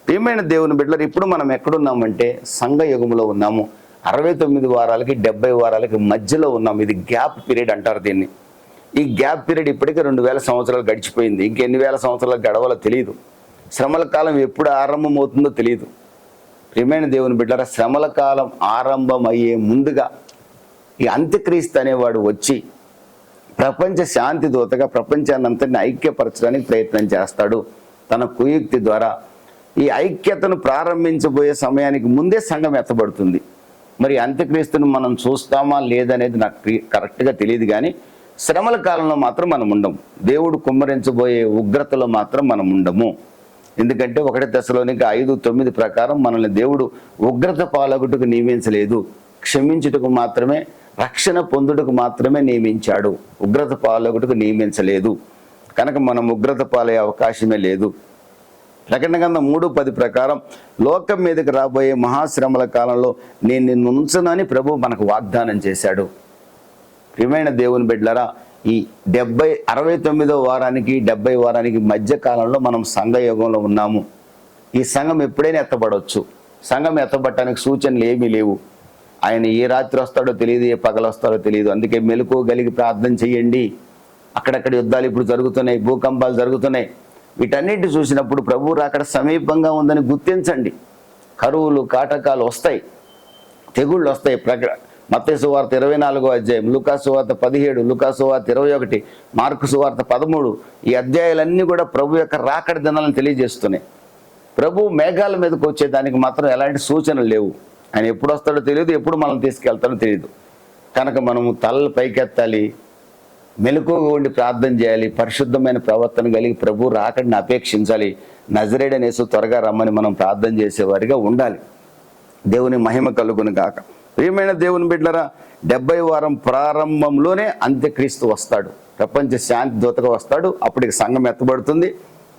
ప్రియమైన దేవుని బిడ్డలారా, ఇప్పుడు మనం ఎక్కడున్నామంటే సంఘ యుగంలో ఉన్నాము. 69 వారాలకి 70 వారాలకి మధ్యలో ఉన్నాము. ఇది గ్యాప్ పీరియడ్ అంటారు దీన్ని. ఈ గ్యాప్ పీరియడ్ ఇప్పటికే 2000 సంవత్సరాలు గడిచిపోయింది. ఇంకెన్ని వేల సంవత్సరాలు గడవాలో తెలియదు. శ్రమల కాలం ఎప్పుడు ఆరంభం అవుతుందో తెలియదు. ప్రియమైన దేవుని బిడ్డలారా, శ్రమల కాలం ఆరంభం అయ్యే ముందుగా ఈ అంత్యక్రీస్తు అనేవాడు వచ్చి ప్రపంచ శాంతి దూతగా ప్రపంచాన్ని అంతటిని ఐక్యపరచడానికి ప్రయత్నం చేస్తాడు తన కుయుక్తి ద్వారా. ఈ ఐక్యతను ప్రారంభించబోయే సమయానికి ముందే సంఘం ఎత్తబడుతుంది. మరి అంత్యక్రీస్తుని మనం చూస్తామా లేదనేది నాకు కరెక్ట్గా తెలియదు, కానీ శ్రమల కాలంలో మాత్రం మనం ఉండము. దేవుడు కుమ్మరించబోయే ఉగ్రతలో మాత్రం మనం ఉండము. ఎందుకంటే 1 తెస్సలోనిక 5:9 ప్రకారం మనల్ని దేవుడు ఉగ్రత పాలగుటకు నియమించలేదు, క్షమించుటకు మాత్రమే, రక్షణ పొందుటకు మాత్రమే నియమించాడు. ఉగ్రత పాలగుటకు నియమించలేదు. కనుక మనం ఉగ్రత పాలయ్యే అవకాశమే లేదు. ప్రకటన గ్రంథం 3:10 ప్రకారం లోకం మీదకి రాబోయే మహాశ్రమల కాలంలో నేను నిన్ను ఉంచనని ప్రభు మనకు వాగ్దానం చేశాడు. ప్రియమైన దేవుని బిడ్డలారా, ఈ 69వ వారానికి 70 వారానికి మధ్య కాలంలో మనం సంఘ యుగంలో ఉన్నాము. ఈ సంఘం ఎప్పుడైనా ఎత్తబడవచ్చు. సంఘం ఎత్తబడటానికి సూచనలు ఏమీ లేవు. ఆయన ఏ రాత్రి వస్తాడో తెలియదు, ఏ పగలు వస్తాడో తెలియదు. అందుకే మెలకువగలిగి ప్రార్థన చేయండి. అక్కడక్కడ యుద్ధాలు ఇప్పుడు జరుగుతున్నాయి, భూకంపాలు జరుగుతున్నాయి. వీటన్నిటి చూసినప్పుడు ప్రభువు రాకడ సమీపంగా ఉందని గుర్తించండి. కరువులు కాటకాలు వస్తాయి, తెగుళ్ళు వస్తాయి. మత్తయి సువార్త 24వ అధ్యాయం, లూకా సువార్త 17, లూకా సువార్త 21, మార్కు సువార్త 13, ఈ అధ్యాయాలన్నీ కూడా ప్రభు యొక్క రాకడ దినాలను తెలియజేస్తున్నాయి. ప్రభు మేఘాల మీదకి వచ్చేదానికి మాత్రం ఎలాంటి సూచనలు లేవు. ఆయన ఎప్పుడు వస్తాడో తెలియదు, ఎప్పుడు మనం తీసుకెళ్తాడో తెలియదు. కనుక మనము తలలు పైకెత్తాలి, మెలకువగా ఉండి ప్రార్థన చేయాలి, పరిశుద్ధమైన ప్రవర్తన కలిగి ప్రభు రాకడిని అపేక్షించాలి. నజరేయుడైన యేసు త్వరగా రమ్మని మనం ప్రార్థన చేసేవారిగా ఉండాలి. దేవుని మహిమ కలుగును గాక. ప్రియమైన దేవుని బిడ్డలారా, 70వ వారం ప్రారంభంలోనే అంత్యక్రీస్తు వస్తాడు. ప్రపంచ శాంతి దూతగా వస్తాడు. అప్పటికి సంఘం ఎత్తబడుతుంది.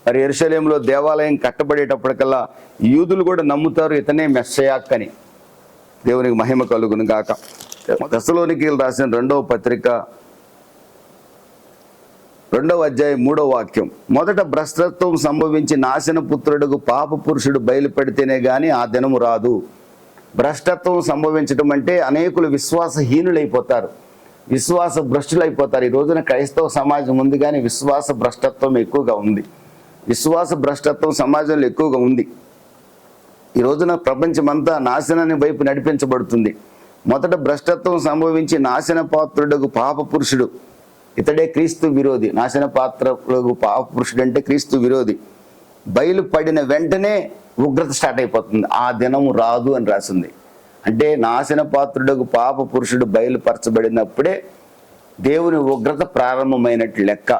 మరి యెరూషలేములో దేవాలయం కట్టబడేటప్పటికల్లా యూదులు కూడా నమ్ముతారు ఇతనే మెస్సయాక్ అని. దేవునికి మహిమ కలుగును గాక. తెస్సలోనికీయులకు రాసిన 2వ పత్రిక 2వ అధ్యాయం 3వ వాక్యం. మొదట భ్రష్టత్వం సంభవించి నాశన పుత్రుడుకు పాప పురుషుడు బయలుపెడితేనే గాని ఆ దినము రాదు. భ్రష్టత్వం సంభవించడం అంటే అనేకులు విశ్వాసహీనులైపోతారు, విశ్వాస భ్రష్టులైపోతారు. ఈ రోజున క్రైస్తవ సమాజం ఉంది కానీ విశ్వాస భ్రష్టత్వం ఎక్కువగా ఉంది. విశ్వాస భ్రష్టత్వం సమాజంలో ఎక్కువగా ఉంది. ఈ రోజున ప్రపంచమంతా నాశనాన్ని వైపు నడిపించబడుతుంది. మొదట భ్రష్టత్వం సంభవించి నాశన పాత్రుడుకు పాప పురుషుడు, ఇతడే క్రీస్తు విరోధి. నాశన పాత్రుడుకు పాప పురుషుడు అంటే క్రీస్తు విరోధి. బయలుపడిన వెంటనే ఉగ్రత స్టార్ట్ అయిపోతుంది. ఆ దినము రాదు అని రాసింది. అంటే నాశన పాత్రుడుకు పాప పురుషుడు బయలుపరచబడినప్పుడే దేవుని ఉగ్రత ప్రారంభమైనట్లు లెక్క.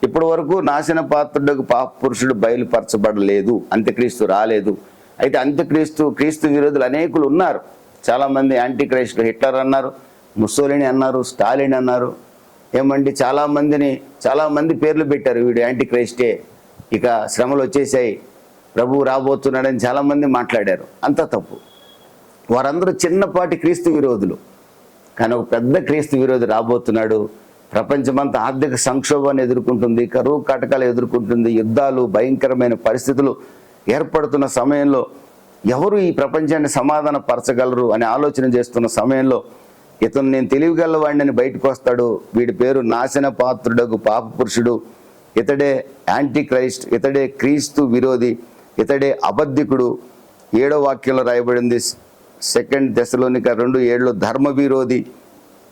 ఇప్పటి వరకు నాశన పాత్రుడుకు పాప పురుషుడు బయలుపరచబడలేదు, అంత్యక్రీస్తు రాలేదు. అయితే క్రీస్తు విరోధులు అనేకులు ఉన్నారు. చాలామంది యాంటీ క్రైస్ట్, హిట్లర్ అన్నారు, ముస్సోలిని అన్నారు, స్టాలిన్ అన్నారు. ఏమండి చాలామంది పేర్లు పెట్టారు. వీడు యాంటీ క్రైస్టే, ఇక శ్రమలు వచ్చేసాయి, ప్రభువు రాబోతున్నాడని చాలామంది మాట్లాడారు. అంతా తప్పు. వారందరూ చిన్నపాటి క్రీస్తు విరోధులు. కానీ ఒక పెద్ద క్రీస్తు విరోధి రాబోతున్నాడు. ప్రపంచమంతా ఆర్థిక సంక్షోభాన్ని ఎదుర్కొంటుంది, కరువు కాటకాలు ఎదుర్కొంటుంది, యుద్ధాలు, భయంకరమైన పరిస్థితులు ఏర్పడుతున్న సమయంలో ఎవరు ఈ ప్రపంచాన్ని సమాధాన పరచగలరు అని ఆలోచన చేస్తున్న సమయంలో ఇతను నేను తెలివిగలవాడిని బయటకు వస్తాడు. వీడి పేరు నాశన పాత్రుడకు పాప పురుషుడు, ఇతడే యాంటీ క్రైస్ట్, ఇతడే క్రీస్తు విరోధి, ఇతడే అబద్ధికుడు. 7వ వాక్యంలో రాయబడింది 2 తెస్సలోనిక 2:7 ధర్మ విరోధి.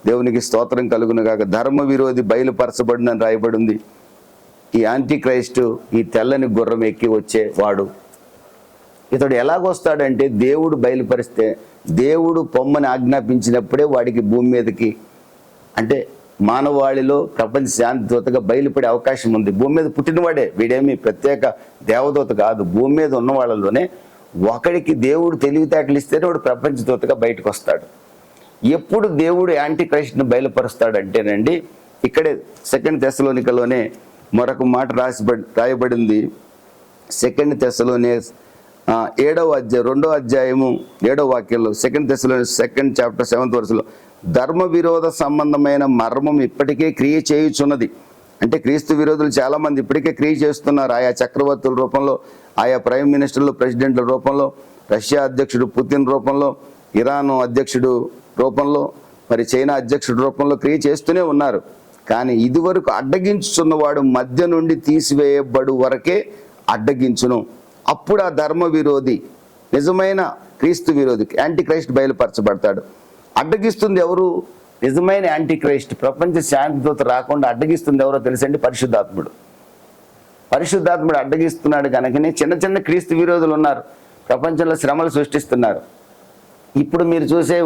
దేవునికి స్తోత్రం కలుగును గాక. ధర్మ విరోధి బయలుపరచబడినని రాయబడింది. ఈ యాంటీ క్రైస్టు ఈ తెల్లని గుర్రం ఎక్కి వచ్చేవాడు. ఇతడు ఎలాగొస్తాడంటే దేవుడు బయలుపరిస్తే, దేవుడు పొమ్మని ఆజ్ఞాపించినప్పుడే వాడికి భూమి మీదకి, అంటే మానవాళిలో ప్రపంచ శాంతి దూతగా బయలుపడే అవకాశం ఉంది. భూమి మీద పుట్టినవాడే, వీడేమి ప్రత్యేక దేవదూత కాదు. భూమి మీద ఉన్న వాళ్ళలోనే ఒకడికి దేవుడు తెలివితేటలు ఇస్తేనే వాడు ప్రపంచ దూతగా బయటకు వస్తాడు. ఎప్పుడు దేవుడు యాంటీ క్రైస్ట్ను బయలుపరుస్తాడంటేనండి, ఇక్కడే 2 తెస్సలోనికలోనే మరొక మాట రాయబడింది. 2 తెస్సలోని 7వ అధ్యాయం 2వ అధ్యాయము 7వ వాక్యంలో 2 తెస్సలోని 2nd chapter 7th verse ధర్మ విరోధ సంబంధమైన మర్మం ఇప్పటికే క్రియ చేయుచున్నది. అంటే క్రీస్తు విరోధులు చాలామంది ఇప్పటికే క్రియ చేస్తున్నారు. ఆయా చక్రవర్తుల రూపంలో, ఆయా ప్రైమ్ మినిస్టర్లు, ప్రెసిడెంట్ల రూపంలో, రష్యా అధ్యక్షుడు పుతిన్ రూపంలో, ఇరాన్ అధ్యక్షుడు రూపంలో, మరి చైనా అధ్యక్షుడి రూపంలో క్రియ చేస్తూనే ఉన్నారు. కానీ ఇదివరకు అడ్డగించుచున్నవాడు మధ్య నుండి తీసివేయబడు వరకే అడ్డగించును. అప్పుడు ఆ ధర్మ విరోధి, నిజమైన క్రీస్తు విరోధి, యాంటీ క్రైస్ట్ బయలుపరచబడతాడు. అడ్డగిస్తుంది ఎవరు? నిజమైన యాంటీ క్రైస్ట్. ప్రపంచ శాంతిదూత రాకుండా అడ్డగిస్తుంది ఎవరో తెలుసండి? పరిశుద్ధాత్ముడు. పరిశుద్ధాత్ముడు అడ్డగిస్తున్నాడు కనుకనే చిన్న చిన్న క్రీస్తు విరోధులు ఉన్నారు, ప్రపంచంలో శ్రమలు సృష్టిస్తున్నారు. ఇప్పుడు మీరు చూసే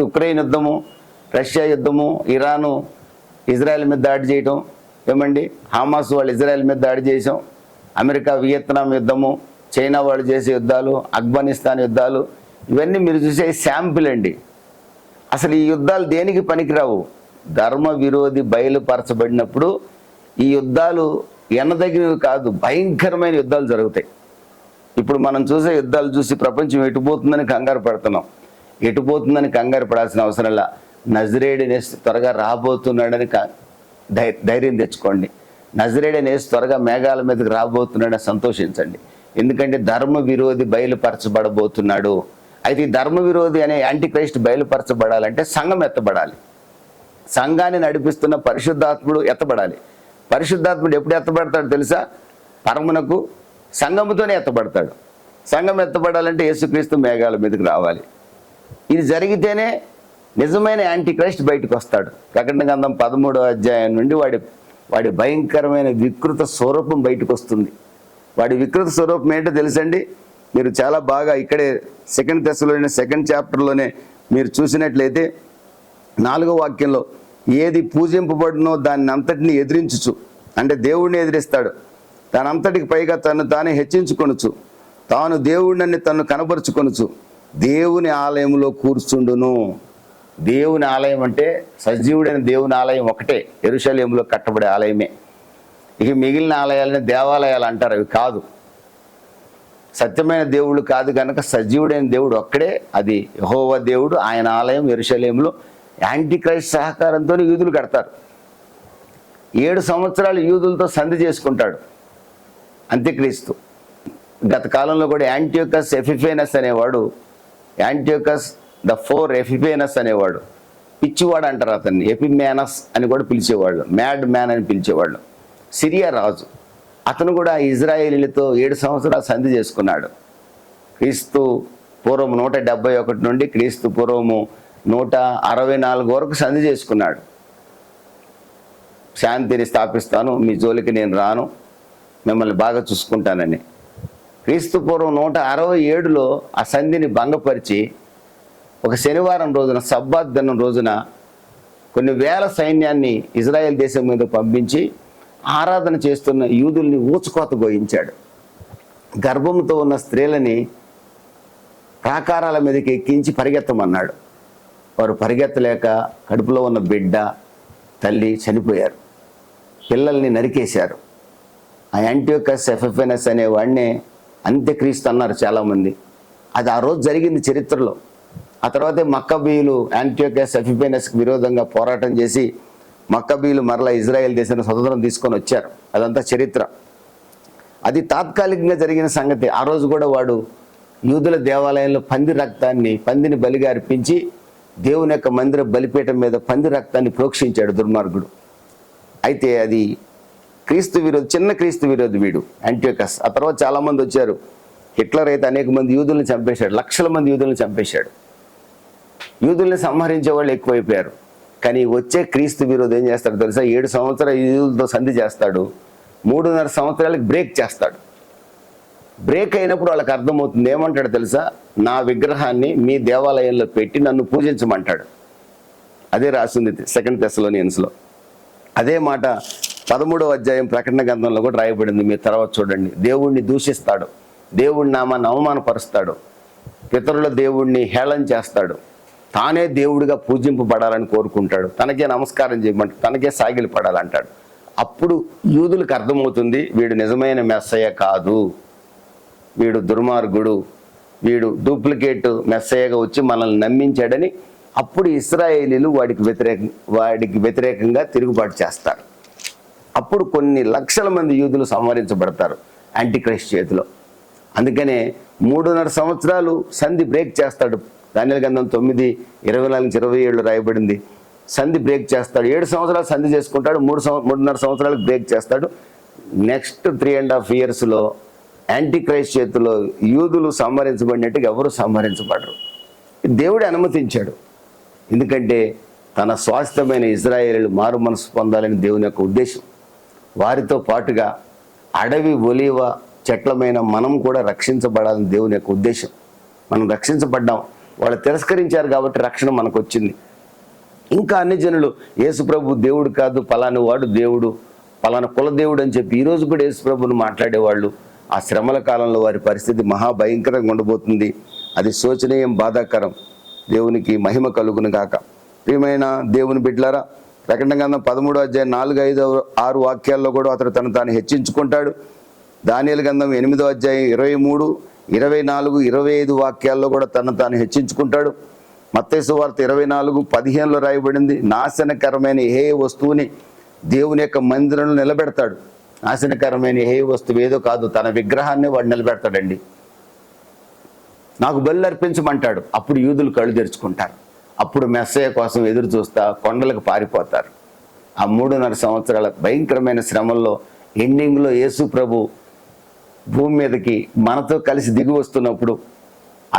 ఉక్రెయిన్ యుద్ధము, రష్యా యుద్ధము, ఇరాను ఇజ్రాయెల్ మీద దాడి చేయటం, ఏమండి హమాస్ వాళ్ళు ఇజ్రాయెల్ మీద దాడి చేసాం, అమెరికా వియత్నాం యుద్ధము, చైనా వాళ్ళు చేసే యుద్ధాలు, ఆఫ్ఘనిస్తాన్ యుద్ధాలు, ఇవన్నీ మీరు చూసే శాంపుల్ అండి. అసలు ఈ యుద్ధాలు దేనికి పనికిరావు. ధర్మ విరోధి బయలుపరచబడినప్పుడు ఈ యుద్ధాలు ఎనదగినవి కాదు, భయంకరమైన యుద్ధాలు జరుగుతాయి. ఇప్పుడు మనం చూసే యుద్ధాలు చూసి ప్రపంచం ఎటుపోతుందని కంగారు పడుతున్నాం. ఎటుపోతుందని కంగారు పడాల్సిన అవసరంలా నజరేయుడనేసి త్వరగా రాబోతున్నాడని ధైర్యం తెచ్చుకోండి. నజరేయుడనేసి త్వరగా మేఘాల మీదకి రాబోతున్నాడని సంతోషించండి. ఎందుకంటే ధర్మ విరోధి బయలుపరచబడబోతున్నాడు. అయితే ఈ ధర్మ విరోధి అనే యాంటీ క్రైస్ట్ బయలుపరచబడాలంటే సంఘం ఎత్తబడాలి. సంఘాన్ని నడిపిస్తున్న పరిశుద్ధాత్ముడు ఎత్తబడాలి. పరిశుద్ధాత్ముడు ఎప్పుడు ఎత్తబడతాడు తెలుసా? పరమునకు సంఘముతోనే ఎత్తబడతాడు. సంఘం ఎత్తబడాలంటే యేసుక్రీస్తు మేఘాల మీదకి రావాలి. ఇది జరిగితేనే నిజమైన యాంటీ క్రైస్ట్ బయటకు వస్తాడు. ప్రకటన గ్రంథం 13వ అధ్యాయం నుండి వాడి భయంకరమైన వికృత స్వరూపం బయటకు వస్తుంది. వాడి వికృత స్వరూపం ఏంటో తెలుసండి? మీరు చాలా బాగా ఇక్కడే 2 తెస్సలోని 2nd chapterలోనే మీరు చూసినట్లయితే 4వ వాక్యంలో, ఏది పూజింపబడినో దాన్ని అంతటిని ఎదిరించుచు, అంటే దేవుడిని ఎదిరిస్తాడు. దానంతటికి పైగా తను తానే హెచ్చించుకొనుచు, తాను దేవుడిని తను కనబరుచుకొనుచు, దేవుని ఆలయంలో కూర్చుండును. దేవుని ఆలయం అంటే సజీవుడైన దేవుని ఆలయం ఒకటే, యెరూషలేములో కట్టబడే ఆలయమే. ఇక మిగిలిన ఆలయాలని దేవాలయాలు అంటారు, అవి కాదు. సత్యమైన దేవుడు కాదు కనుక సజీవుడైన దేవుడు ఒక్కడే, అది యెహోవా దేవుడు. ఆయన ఆలయం యెరూషలేములో యాంటీ క్రైస్ట్ సహకారంతో యూదులు కడతారు. 7 సంవత్సరాలు యూదులతో సంధి చేసుకుంటాడు అంత్యక్రీస్తు. గత కాలంలో కూడా యాంటియోకస్ ఎపిఫేనస్ అనేవాడు, యాంటియోకస్ ద 4 ఎపిఫేనస్ అనేవాడు, పిచ్చివాడు అంటారు అతన్ని. ఎపిమేనస్ అని కూడా పిలిచేవాళ్ళు, మ్యాడ్ మ్యాన్ అని పిలిచేవాళ్ళు. సిరియా రాజు అతను కూడా ఇజ్రాయేలీలతో 7 సంవత్సరాలు సంధి చేసుకున్నాడు. క్రీస్తు పూర్వం 171 నుండి క్రీస్తు పూర్వము 164 వరకు సంధి చేసుకున్నాడు. శాంతిని స్థాపిస్తాను, మీ జోలికి నేను రాను, మిమ్మల్ని బాగా చూసుకుంటానని. క్రీస్తు పూర్వం 167లో ఆ సంధిని భంగపరిచి ఒక శనివారం రోజున, సబ్బాత్ దినం రోజున కొన్ని వేల సైన్యాన్ని ఇజ్రాయెల్ దేశం మీద పంపించి ఆరాధన చేస్తున్న యూదుల్ని ఊచుకోత గోయించాడు. గర్భంతో ఉన్న స్త్రీలని ప్రాకారాల మీదకి ఎక్కించి పరిగెత్తమన్నాడు. వారు పరిగెత్తలేక కడుపులో ఉన్న బిడ్డ, తల్లి చనిపోయారు. పిల్లల్ని నరికేశారు. ఆ యాంటియోకస్ ఎపిఫేనస్ అనేవాడినే అంత్యక్రీస్తు అన్నారు చాలామంది. అది ఆ రోజు జరిగింది చరిత్రలో. ఆ తర్వాతే మక్కబీయులు యాంటియోకస్ ఎపిఫేనస్కి విరోధంగా పోరాటం చేసి మక్కబీయులు మరలా ఇజ్రాయెల్ దేశాన్ని స్వతంత్రం తీసుకొని వచ్చారు. అదంతా చరిత్ర. అది తాత్కాలికంగా జరిగిన సంగతి. ఆ రోజు కూడా వాడు యూదుల దేవాలయంలో పందిని బలిగా అర్పించి దేవుని యొక్క మందిర బలిపీఠం మీద పంది రక్తాన్ని ప్రోక్షించాడు దుర్మార్గుడు. అయితే అది క్రీస్తు విరోధి, చిన్న క్రీస్తు విరోధి వీడు యాంటియోకస్. ఆ తర్వాత చాలామంది వచ్చారు. హిట్లర్ అయితే అనేక మంది యూదుల్ని చంపేశాడు, లక్షల మంది యూదుల్ని చంపేశాడు. యూదుల్ని సంహరించే వాళ్ళు ఎక్కువైపోయారు. కానీ వచ్చే క్రీస్తు విరోధి ఏం చేస్తాడు తెలుసా? 7 సంవత్సరాలు యూదులతో సంధి చేస్తాడు, 3.5 సంవత్సరాలకి బ్రేక్ చేస్తాడు. బ్రేక్ అయినప్పుడు వాళ్ళకి అర్థమవుతుంది. ఏమంటాడు తెలుసా? నా విగ్రహాన్ని మీ దేవాలయంలో పెట్టి నన్ను పూజించమంటాడు. అదే రాసింది 2 థెస్సలోనియన్స్లో. అదే మాట 13వ అధ్యాయం ప్రకటన గ్రంథంలో కూడా రాయబడింది. మీరు తర్వాత చూడండి. దేవుణ్ణి దూషిస్తాడు, దేవుడి నామాన్ని అవమానపరుస్తాడు, పితరుల దేవుణ్ణి హేళన చేస్తాడు, తానే దేవుడిగా పూజింపబడాలని కోరుకుంటాడు, తనకే నమస్కారం చేయమంటాడు, తనకే సాగిలి పడాలంటాడు. అప్పుడు యూదులకు అర్థమవుతుంది వీడు నిజమైన మెస్సయ్య కాదు, వీడు దుర్మార్గుడు, వీడు డూప్లికేట్ మెస్సయ్యగా వచ్చి మనల్ని నమ్మించాడని. అప్పుడు ఇశ్రాయేలీలు వాడికి వ్యతిరేకంగా తిరుగుబాటు చేస్తారు. అప్పుడు కొన్ని లక్షల మంది యూదులు సంహరించబడతారు యాంటిక్రైస్ట్ చేతిలో. అందుకనే 3.5 సంవత్సరాలు సంధి బ్రేక్ చేస్తాడు. దానియేలు గ్రంథం 9:24-27 రాయబడింది. సంధి బ్రేక్ చేస్తాడు. 7 సంవత్సరాలు సంధి చేసుకుంటాడు, 3.5 సంవత్సరాలకు బ్రేక్ చేస్తాడు. నెక్స్ట్ 3.5 ఇయర్స్లో యాంటిక్రైస్ట్ చేతిలో యూదులు సంహరించబడినట్టుగా ఎవరు సంహరించబడరు. దేవుడే అనుమతించాడు. ఎందుకంటే తన స్వాస్థ్యమైన ఇజ్రాయేలీలు మారు మనసు పొందాలని దేవుని యొక్క ఉద్దేశం. వారితో పాటుగా అడవి ఒలీవ చెట్లమైన మనం కూడా రక్షించబడాలని దేవుని యొక్క ఉద్దేశం. మనం రక్షించబడ్డాం. వాళ్ళు తిరస్కరించారు కాబట్టి రక్షణ మనకు వచ్చింది. ఇంకా అన్ని జనులు యేసుప్రభు దేవుడు కాదు, పలాని వాడు దేవుడు, పలానా కుల దేవుడు అని చెప్పి ఈరోజు కూడా యేసుప్రభుని మాట్లాడేవాళ్ళు. ఆ శ్రమల కాలంలో వారి పరిస్థితి మహాభయంకరంగా ఉండబోతుంది. అది శోచనీయం, బాధాకరం. దేవునికి మహిమ కలుగును గాక. ప్రియమైన దేవుని బిడ్డలారా, ప్రకటన గ్రంథం 13వ అధ్యాయం 4, 5, 6 వాక్యాల్లో కూడా అతడు తను తాను హెచ్చించుకుంటాడు. దానియేలు గ్రంథం 8వ అధ్యాయం 23, 24, 25 వాక్యాల్లో కూడా తను తాను హెచ్చించుకుంటాడు. మత్తయి సువార్త 24:15లో రాయబడింది, నాశనకరమైన ఏ వస్తువుని దేవుని యొక్క మందిరంలో నిలబెడతాడు. నాశనకరమైన ఏ వస్తువు ఏదో కాదు, తన విగ్రహాన్ని వాడు నిలబెడతాడండి. నాకు బలి అర్పించమంటాడు. అప్పుడు యూదులు కళ్ళు తెరుచుకుంటారు. అప్పుడు మెస్సయ్య కోసం ఎదురు చూస్తా కొండలకు పారిపోతారు. ఆ 3.5 సంవత్సరాల భయంకరమైన శ్రమల్లో ఎండింగ్లో యేసు ప్రభు భూమి మీదకి మనతో కలిసి దిగి వస్తున్నప్పుడు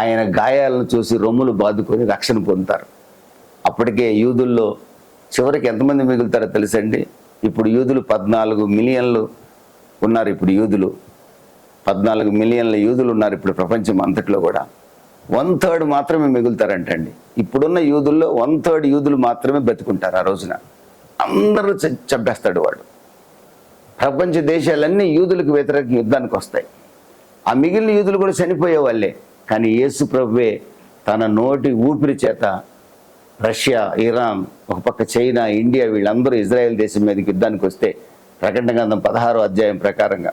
ఆయన గాయాలను చూసి రొమ్ములు బాదుకొని రక్షణ పొందుతారు. అప్పటికే యూదుల్లో చివరికి ఎంతమంది మిగులుతారో తెలుసండి? ఇప్పుడు యూదులు 14 మిలియన్లు ఉన్నారు. ఇప్పుడు యూదులు 14 మిలియన్ల యూదులు ఉన్నారు ఇప్పుడు ప్రపంచం అంతట్లో కూడా. 1/3 మాత్రమే మిగులుతారంటండి. ఇప్పుడున్న యూదుల్లో 1/3 యూదులు మాత్రమే బతుకుంటారు. ఆ రోజున అందరూ చంపేస్తాడు వాడు. ప్రపంచ దేశాలన్నీ యూదులకు వ్యతిరేక యుద్ధానికి వస్తాయి. ఆ మిగిలిన యూదులు కూడా చనిపోయే వాళ్ళే. కానీ యేసు ప్రభువే తన నోటి ఊపిరి చేత రష్యా, ఇరాన్, ఒక పక్క చైనా, ఇండియా వీళ్ళందరూ ఇజ్రాయెల్ దేశం మీదకి యుద్ధానికి వస్తే ప్రకటన గ్రంథం 16వ అధ్యాయం ప్రకారంగా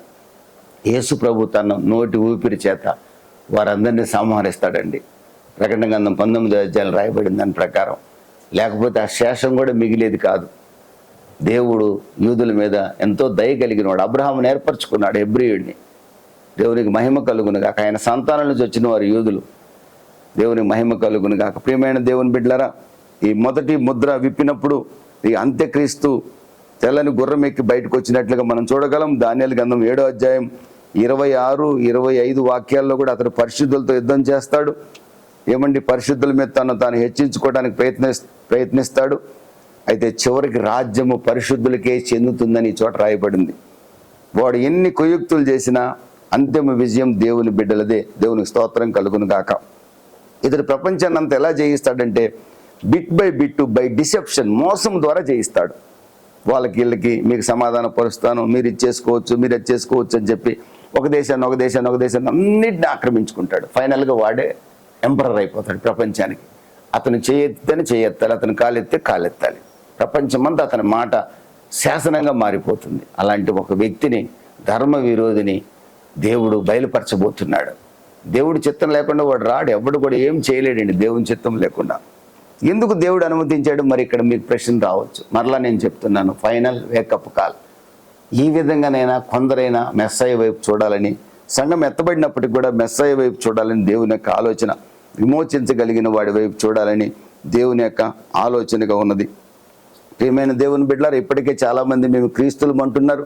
యేసు ప్రభు తన నోటి ఊపిరి చేత వారందరినీ సంహరిస్తాడండి. ప్రకటన గ్రంథం 19వ అధ్యాయం రాయబడింది దాని ప్రకారం. లేకపోతే ఆ శేషం కూడా మిగిలేది కాదు. దేవుడు యూదుల మీద ఎంతో దయ కలిగిన వాడు. అబ్రహామును ఏర్పరచుకున్నాడు, హెబ్రీయుడిని. దేవునికి మహిమ కలుగును గాక. ఆయన సంతానం నుంచి వచ్చిన వారు యూదులు. దేవునికి మహిమ కలుగును గాక. ప్రియమైన దేవుని బిడ్డలారా, ఈ మొదటి ముద్ర విప్పినప్పుడు ఈ అంత్యక్రీస్తు తెల్లని గుర్రం ఎక్కి బయటకు వచ్చినట్లుగా మనం చూడగలం. దానియేలు గ్రంథం 7వ అధ్యాయం 26, 25 వాక్యాల్లో కూడా అతడు పరిశుద్ధులతో యుద్ధం చేస్తాడు. ఏమండి, పరిశుద్ధుల మీద తాను హెచ్చించుకోవడానికి ప్రయత్నిస్తాడు. అయితే చివరికి రాజ్యము పరిశుద్ధులకే చెందుతుందని ఈ చోట రాయబడింది. వాడు ఎన్ని కుయుక్తులు చేసినా అంతిమ విజయం దేవుని బిడ్డలదే. దేవునికి స్తోత్రం కలుగును గాక. ఇతడు ప్రపంచాన్ని అంతా ఎలా జయిస్తాడంటే bit by bit, by deception, మోసం ద్వారా జయిస్తాడు. వాళ్ళకి వీళ్ళకి మీకు సమాధానం పరుస్తాను, మీరు ఇది చేసుకోవచ్చు, మీరు అది చేసుకోవచ్చు అని చెప్పి ఒక దేశాన్ని అన్నిటిని ఆక్రమించుకుంటాడు. ఫైనల్గా వాడే ఎంపరర్ అయిపోతాడు ప్రపంచానికి. అతను చేయెత్తని చేయెత్తాలి, అతను కాలెత్తే కాలెత్తాలి. ప్రపంచమంతా అతని మాట శాసనంగా మారిపోతుంది. అలాంటి ఒక వ్యక్తిని, ధర్మ విరోధిని దేవుడు బయలుపరచబోతున్నాడు. దేవుడు చిత్తం లేకుండా వాడు రాడు. ఎవడు కూడా ఏం చేయలేడండి దేవుని చిత్తం లేకుండా. ఎందుకు దేవుడు అనుమతించాడు? మరి ఇక్కడ మీకు ప్రశ్న రావచ్చు. మరలా నేను చెప్తున్నాను, ఫైనల్ వేకప్ కాల్. ఈ విధంగానైనా కొందరైనా మెస్సయ్య వైపు చూడాలని, సంఘం ఎత్తబడినప్పటికి కూడా మెస్సయ్య వైపు చూడాలని దేవుని యొక్క ఆలోచన, విమోచించగలిగిన వాడి వైపు చూడాలని దేవుని యొక్క ఆలోచనగా ఉన్నది. ప్రియమైన దేవుని బిడ్డలారా, ఇప్పటికే చాలామంది మేము క్రీస్తులం అంటున్నారు.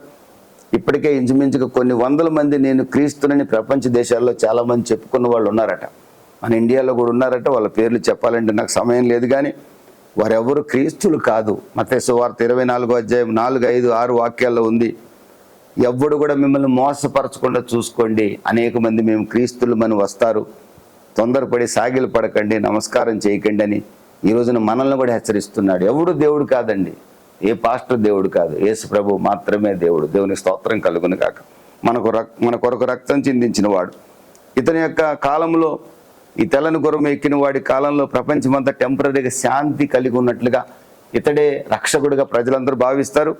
ఇప్పటికే ఇంచుమించుగా కొన్ని వందల మంది నేను క్రీస్తులని ప్రపంచ దేశాల్లో చాలామంది చెప్పుకున్న వాళ్ళు ఉన్నారట. మన ఇండియాలో కూడా ఉన్నారట. వాళ్ళ పేర్లు చెప్పాలంటే నాకు సమయం లేదు, కానీ వారెవరు క్రీస్తులు కాదు. మత్తయి సువార్త 24వ అధ్యాయం 4, 5, 6 వాక్యాల్లో ఉంది. ఎవ్వడు కూడా మిమ్మల్ని మోసపరచకుండా చూసుకోండి. అనేక మంది మేము క్రీస్తులమని వస్తారు, తొందరపడి సాగిలు పడకండి, నమస్కారం చేయకండి అని ఈ రోజున మనల్ని కూడా హెచ్చరిస్తున్నాడు. ఎవడు దేవుడు కాదండి, ఏ పాస్టర్ దేవుడు కాదు, యేసు ప్రభు మాత్రమే దేవుడు. దేవుని స్తోత్రం కలుగును కాక. మన కొరకు రక్తం చిందించిన వాడు. ఇతని యొక్క కాలంలో, ఈ తెల్లని గుర్రం ఎక్కిన వాడి కాలంలో ప్రపంచమంతా టెంపరీగా శాంతి కలిగి ఉన్నట్లుగా ఇతడే రక్షకుడిగా ప్రజలందరూ భావిస్తారు.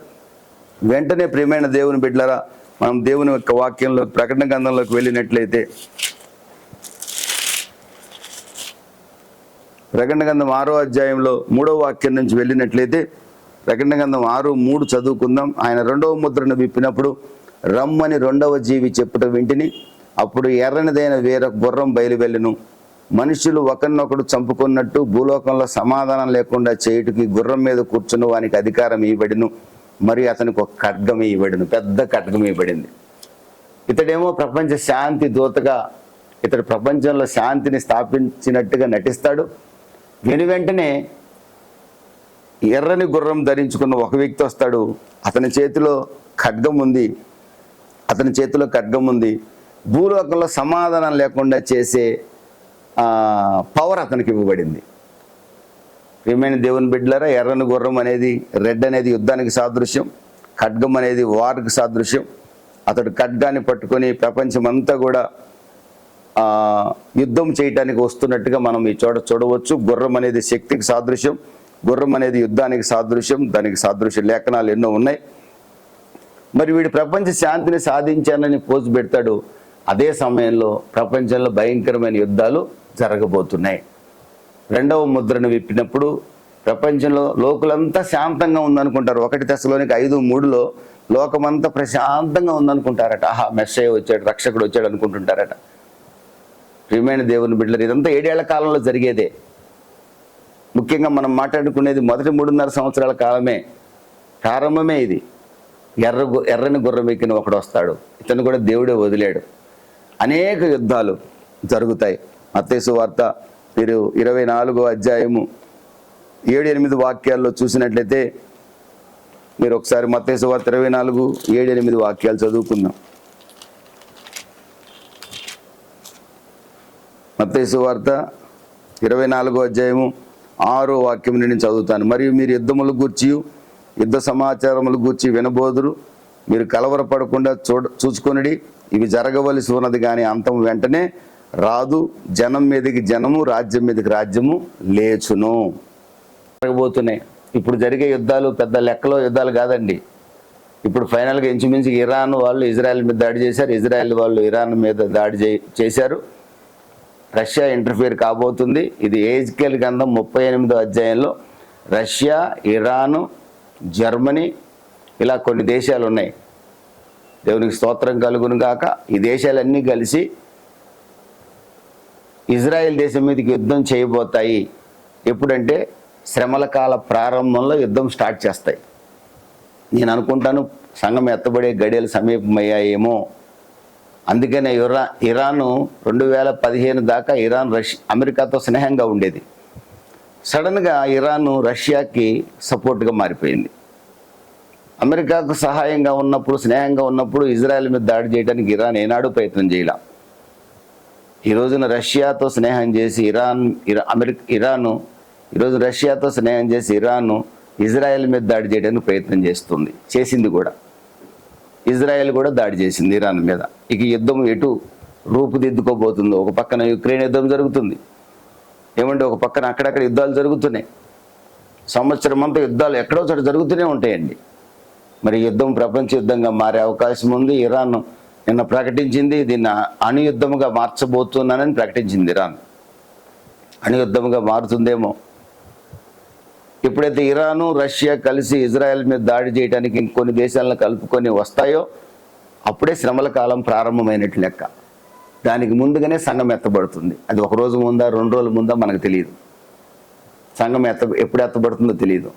వెంటనే ప్రియమైన దేవుని బిడ్డలారా, మనం దేవుని యొక్క వాక్యంలో ప్రకటన గ్రంథంలోకి వెళ్ళినట్లయితే, ప్రకటన గ్రంథం 6వ అధ్యాయంలో 3వ వాక్యం నుంచి వెళ్ళినట్లయితే, ప్రకటన గ్రంథం 6:3 చదువుకుందాం. ఆయన 2వ ముద్రను విప్పినప్పుడు రమ్మని 2వ జీవి చెప్పుట వింటిని. అప్పుడు ఎర్రనిదైన వేరొక గుర్రం బయలువెళ్ళెను. మనుషులు ఒకరినొకడు చంపుకున్నట్టు భూలోకంలో సమాధానం లేకుండా చేయుటకి గుర్రం మీద కూర్చున్న వానికి అధికారం ఇవ్వబడిను. మరియు అతనికి ఒక ఖడ్గం ఇవ్వబడిను, పెద్ద ఖడ్గం ఇవ్వబడింది. ఇతడేమో ప్రపంచ శాంతి దూతగా, ఇతడు ప్రపంచంలో శాంతిని స్థాపించినట్టుగా నటిస్తాడు. వెంటనే ఎర్రని గుర్రం ధరించుకున్న ఒక వ్యక్తి వస్తాడు. అతని చేతిలో ఖడ్గం ఉంది. భూలోకంలో సమాధానం లేకుండా చేసే పవర్ అతనికి ఇవ్వబడింది. ప్రియమైన దేవుని బిడ్డలారా, ఎర్రని గుర్రం అనేది, రెడ్ అనేది యుద్ధానికి సాదృశ్యం, ఖడ్గం అనేది వార్కి సాదృశ్యం. అతడు ఖడ్గాన్ని పట్టుకొని ప్రపంచమంతా కూడా యుద్ధం చేయటానికి వస్తున్నట్టుగా మనం ఈ చోట చూడవచ్చు. గుర్రం అనేది శక్తికి సాదృశ్యం, గుర్రం అనేది యుద్ధానికి సాదృశ్యం. దానికి సాదృశ్య లేఖనాలు ఎన్నో ఉన్నాయి. మరి వీడు ప్రపంచ శాంతిని సాధించానని పోజు పెడతాడు. అదే సమయంలో ప్రపంచంలో భయంకరమైన యుద్ధాలు జరగబోతున్నాయి. 2వ ముద్రను విప్పినప్పుడు ప్రపంచంలో లోకులంతా శాంతంగా ఉందనుకుంటారు. 1 తెస్సలోనిక 5:3లో లోకమంతా ప్రశాంతంగా ఉందనుకుంటారట. ఆహా, మెస్సయ్య వచ్చాడు, రక్షకుడు వచ్చాడు అనుకుంటుంటారట. ప్రియమైన దేవుని బిడ్డలు, ఇదంతా 7 ఏళ్ల కాలంలో జరిగేదే. ముఖ్యంగా మనం మాట్లాడుకునేది మొదటి 3.5 సంవత్సరాల కాలమే, ప్రారంభమే ఇది. ఎర్రని గుర్రం ఎక్కిన ఒకడు వస్తాడు. ఇతను కూడా దేవుడే వదిలేడు. అనేక యుద్ధాలు జరుగుతాయి. మత్తయి సువార్త 24వ అధ్యాయము 7-8 వాక్యాల్లో చూసినట్లయితే, మీరు ఒకసారి మత్తయి సువార్త 24, 7-8 వాక్యాలు చదువుకుందాం. మత్తయి సువార్త 24వ అధ్యాయము 6వ వాక్యం నేను చదువుతాను. మరియు మీరు యుద్ధములు గూర్చి, యుద్ధ సమాచారములు గూర్చి వినబోదురు. మీరు కలవరపడకుండా చూసుకొనిడి. ఇవి జరగవలసి ఉన్నది, కానీ అంతం వెంటనే రాదు, జనం మీదకి జనము, రాజ్యం మీదకి రాజ్యము లేచును. జరగబోతున్నాయి. ఇప్పుడు జరిగే యుద్ధాలు పెద్ద లెక్కలో యుద్ధాలు కాదండి. ఇప్పుడు ఫైనల్గా ఇంచుమించు ఇరాన్ వాళ్ళు ఇజ్రాయెల్ మీద దాడి చేశారు, ఇజ్రాయెల్ వాళ్ళు ఇరాన్ మీద దాడి చేశారు. రష్యా ఇంటర్ఫియర్ కాబోతుంది. ఇది ఎహెజ్కేలు గ్రంథం 38వ అధ్యాయంలో రష్యా, ఇరాను, జర్మనీ ఇలా కొన్ని దేశాలు ఉన్నాయి. దేవునికి స్తోత్రం కలుగును గాక. ఈ దేశాలన్నీ కలిసి ఇజ్రాయెల్ దేశం మీదకి యుద్ధం చేయబోతాయి. ఎప్పుడంటే శ్రమల కాల ప్రారంభంలో యుద్ధం స్టార్ట్ చేస్తాయి. నేను అనుకుంటాను సంఘం ఎత్తబడే గడియలు సమీపమయ్యాయేమో. అందుకనే ఇరాను 2015 దాకా ఇరాన్ అమెరికాతో స్నేహంగా ఉండేది. సడన్గా ఇరాన్ రష్యాకి సపోర్ట్గా మారిపోయింది. అమెరికాకు సహాయంగా ఉన్నప్పుడు, స్నేహంగా ఉన్నప్పుడు ఇజ్రాయెల్ మీద దాడి చేయడానికి ఇరాన్ ఏనాడు ప్రయత్నం చేయాల. ఈ రోజున రష్యాతో స్నేహం చేసి ఇరాను ఈరోజు రష్యాతో స్నేహం చేసి ఇరాను ఇజ్రాయెల్ మీద దాడి చేయడానికి ప్రయత్నం చేసింది కూడా. ఇజ్రాయెల్ కూడా దాడి చేసింది ఇరాన్ మీద. ఇక యుద్ధం ఎటు రూపుదిద్దుకోబోతుందో. ఒక పక్కన యుక్రెయిన్ యుద్ధం జరుగుతుంది, ఏమంటే ఒక పక్కన అక్కడక్కడ యుద్ధాలు జరుగుతున్నాయి. సంవత్సరం అంతా యుద్ధాలు ఎక్కడో చోట జరుగుతూనే ఉంటాయండి. మరి యుద్ధం ప్రపంచ యుద్ధంగా మారే అవకాశం ఉంది. ఇరాన్ నిన్న ప్రకటించింది, దీన్ని అణుయుద్ధముగా మార్చబోతున్నానని ప్రకటించింది. ఇరాన్ అణుయుద్ధముగా మారుతుందేమో. ఎప్పుడైతే ఇరాను, రష్యా కలిసి ఇజ్రాయెల్ మీద దాడి చేయడానికి ఇంకొన్ని దేశాలను కలుపుకొని వస్తాయో అప్పుడే శ్రమల కాలం ప్రారంభమైనట్లు లెక్క. దానికి ముందుగానే సంఘం ఎత్తబడుతుంది. అది ఒక రోజు ముందా, 2 రోజుల ముందా మనకు తెలియదు. సంఘం ఎప్పుడు ఎత్తబడుతుందో తెలియదు.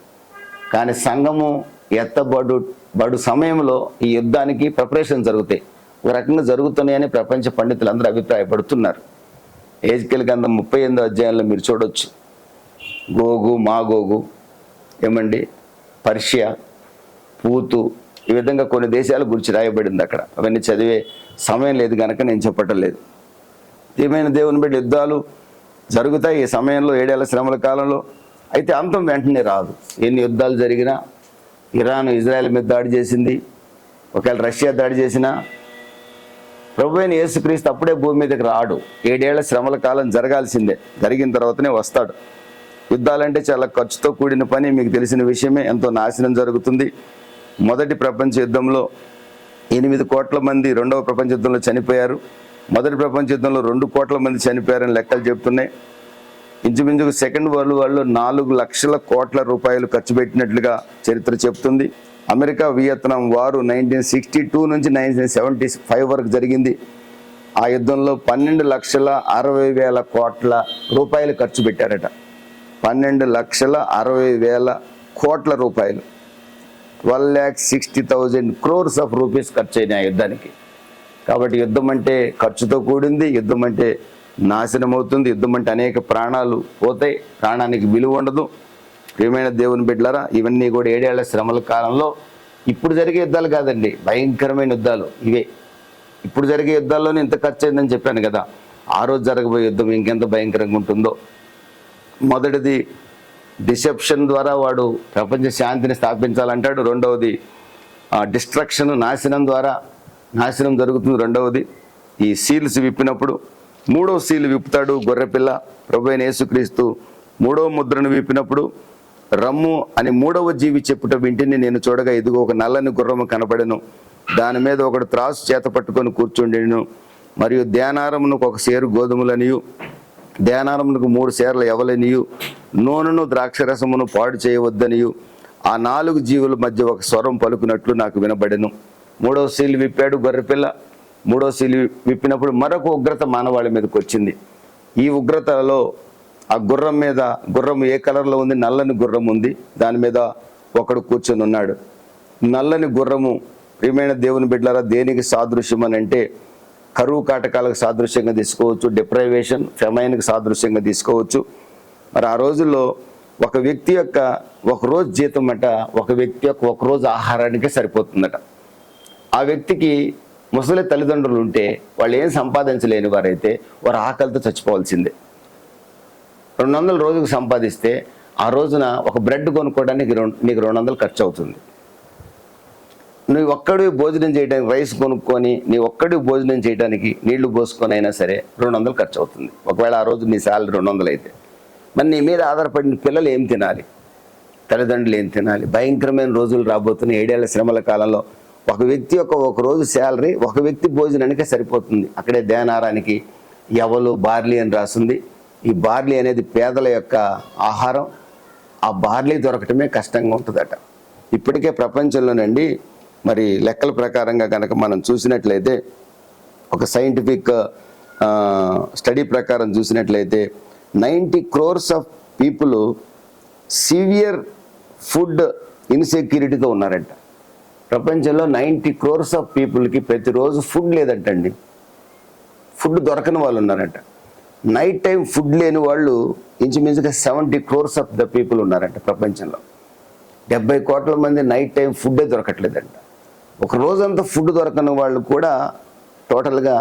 కానీ సంఘము ఎత్తబడు సమయంలో ఈ యుద్ధానికి ప్రిపరేషన్ జరుగుతాయి. ఒక రకంగా జరుగుతున్నాయని ప్రపంచ పండితులందరూ అభిప్రాయపడుతున్నారు. ఎహెజ్కేలు గ్రంథం 38వ అధ్యాయంలో మీరు చూడొచ్చు. గోగు, మాగోగు, ఏమండి, పర్షియా, పూతు, ఈ విధంగా కొన్ని దేశాల గురించి రాయబడింది అక్కడ. అవన్నీ చదివే సమయం లేదు కనుక నేను చెప్పటం లేదు. ఏమైనా దేవుని బిడ్డ యుద్ధాలు జరుగుతాయి ఈ సమయంలో, 7 ఏళ్ల శ్రమల కాలంలో. అయితే అంతం వెంటనే రాదు. ఎన్ని యుద్ధాలు జరిగినా, ఇరాన్ ఇజ్రాయెల్ మీద దాడి చేసింది, ఒకవేళ రష్యా దాడి చేసినా ప్రభువైన యేసుక్రీస్తు అప్పుడే భూమి మీదకి రాడు. 7 ఏళ్ల శ్రమల కాలం జరగాల్సిందే. జరిగిన తర్వాతనే వస్తాడు. యుద్ధాలంటే చాలా ఖర్చుతో కూడిన పని, మీకు తెలిసిన విషయమే. ఎంతో నాశనం జరుగుతుంది. మొదటి ప్రపంచ యుద్ధంలో 8 కోట్ల మంది రెండవ ప్రపంచ యుద్ధంలో చనిపోయారు. మొదటి ప్రపంచ యుద్ధంలో 2 కోట్ల మంది చనిపోయారని లెక్కలు చెప్తున్నాయి. ఇంచుమించుకు సెకండ్ వరల్డ్ వార్లో 4 లక్షల కోట్ల రూపాయలు ఖర్చు పెట్టినట్లుగా చరిత్ర చెప్తుంది. అమెరికా వియత్నాం వారు 1962 నుంచి 1975 వరకు జరిగింది. ఆ యుద్ధంలో 12,60,000 కోట్ల రూపాయలు ఖర్చు పెట్టారట. 12,60,000 కోట్ల రూపాయలు, 12,60,000 crores ఆఫ్ రూపీస్ ఖర్చు అయినాయి ఆ యుద్ధానికి. కాబట్టి యుద్ధం అంటే ఖర్చుతో కూడింది. యుద్ధం అంటే నాశనం అవుతుంది. యుద్ధం అంటే అనేక ప్రాణాలు పోతాయి, ప్రాణానికి విలువ ఉండదు. ప్రియమైన దేవుని బిడ్డలారా, ఇవన్నీ కూడా 7 ఏళ్ల శ్రమల కాలంలో ఇప్పుడు జరిగే యుద్ధాలు కాదండి, భయంకరమైన యుద్ధాలు ఇవే. ఇప్పుడు జరిగే యుద్ధాల్లోనే ఇంత ఖర్చు అయిందని చెప్పాను కదా. ఆ రోజు జరగబోయే యుద్ధం ఇంకెంత భయంకరంగా ఉంటుందో. మొదటిది డిసెప్షన్ ద్వారా వాడు ప్రపంచ శాంతిని స్థాపించాలంటాడు. రెండవది డిస్ట్రక్షన్, నాశనం ద్వారా నాశనం జరుగుతుంది. రెండవది ఈ సీల్స్ విప్పినప్పుడు. మూడవ సీలు విప్పుతాడు గొర్రెపిల్ల ప్రభువైన యేసుక్రీస్తు. 3వ ముద్రను విప్పినప్పుడు రమ్ము అని 3వ జీవి చెప్పుట వింటిని నేను చూడగా ఇదిగో ఒక నల్లని గుర్రము కనపడెను. దాని మీద ఒకడు త్రాసు చేత పట్టుకొని కూర్చుండెను. మరియు ధ్యానారమునకు 1 సేరు గోధుమలనియు, ధ్యానారమునకు 3 సేర్ల ఎవలనియు, నూనెను ద్రాక్షరసమును పాడు చేయవద్దనియు ఆ 4 జీవుల మధ్య ఒక స్వరం పలుకున్నట్లు నాకు వినబడెను. 3వ సీలు విప్పాడు గొర్రెపిల్ల. 3వ సీలు విప్పినప్పుడు మరొక ఉగ్రత మానవాళి మీదకి వచ్చింది. ఈ ఉగ్రతలో ఆ గుర్రం ఏ కలర్లో ఉంది? నల్లని గుర్రం ఉంది. దాని మీద ఒకడు కూర్చొని ఉన్నాడు. నల్లని గుర్రము ప్రియమైన దేవుని బిడ్డలారా దేనికి సాదృశ్యం అని అంటే కరువు కాటకాలకు సాదృశ్యంగా తీసుకోవచ్చు, డిప్రైవేషన్, ఫెమైన్కి సాదృశ్యంగా తీసుకోవచ్చు. మరి ఆ రోజుల్లో ఒక వ్యక్తి యొక్క 1 రోజు జీతం అట ఒక వ్యక్తి యొక్క 1 రోజు ఆహారానికే సరిపోతుందట. ఆ వ్యక్తికి ముసలి తల్లిదండ్రులు ఉంటే వాళ్ళు ఏం సంపాదించలేని వారైతే వారు ఆకలితో చచ్చిపోవాల్సిందే. 200 రోజుకు సంపాదిస్తే ఆ రోజున ఒక బ్రెడ్ కొనుక్కోవడానికి నీకు 200 ఖర్చు అవుతుంది. నువ్వు ఒక్కడివి భోజనం చేయడానికి రైస్ కొనుక్కొని నీ ఒక్కడివి భోజనం చేయడానికి నీళ్లు పోసుకొని అయినా సరే 200 ఖర్చు అవుతుంది. ఒకవేళ ఆ రోజు నీ శాలరీ 200 అయితే మరి నీ మీద ఆధారపడిన పిల్లలు ఏం తినాలి, తల్లిదండ్రులు ఏం తినాలి? భయంకరమైన రోజులు రాబోతున్న 7 ఏళ్ల శ్రమల కాలంలో ఒక వ్యక్తి యొక్క ఒక రోజు శాలరీ ఒక వ్యక్తి భోజనానికే సరిపోతుంది. అక్కడే ధ్యానారానికి యవలు బార్లీ అని రాసింది. ఈ బార్లీ అనేది పేదల యొక్క ఆహారం. ఆ బార్లీ దొరకటమే కష్టంగా ఉంటుందట. ఇప్పటికే ప్రపంచంలోనండి మరి లెక్కల ప్రకారంగా కనుక మనం చూసినట్లయితే ఒక సైంటిఫిక్ స్టడీ ప్రకారం చూసినట్లయితే 90 crores of people severe food ఇన్సెక్యూరిటీతో ఉన్నారంట. ప్రపంచంలో 90 crores ఆఫ్ పీపుల్కి ప్రతిరోజు ఫుడ్ లేదంటండి. ఫుడ్ దొరకని వాళ్ళు ఉన్నారంట. నైట్ టైం ఫుడ్ లేని వాళ్ళు ఇంచుమించుగా 70 crores ఆఫ్ ద పీపుల్ ఉన్నారంట ప్రపంచంలో. 70 కోట్ల మంది నైట్ టైం ఫుడ్డే దొరకట్లేదంట. ఒక రోజంతా ఫుడ్ దొరకని వాళ్ళు కూడా టోటల్గా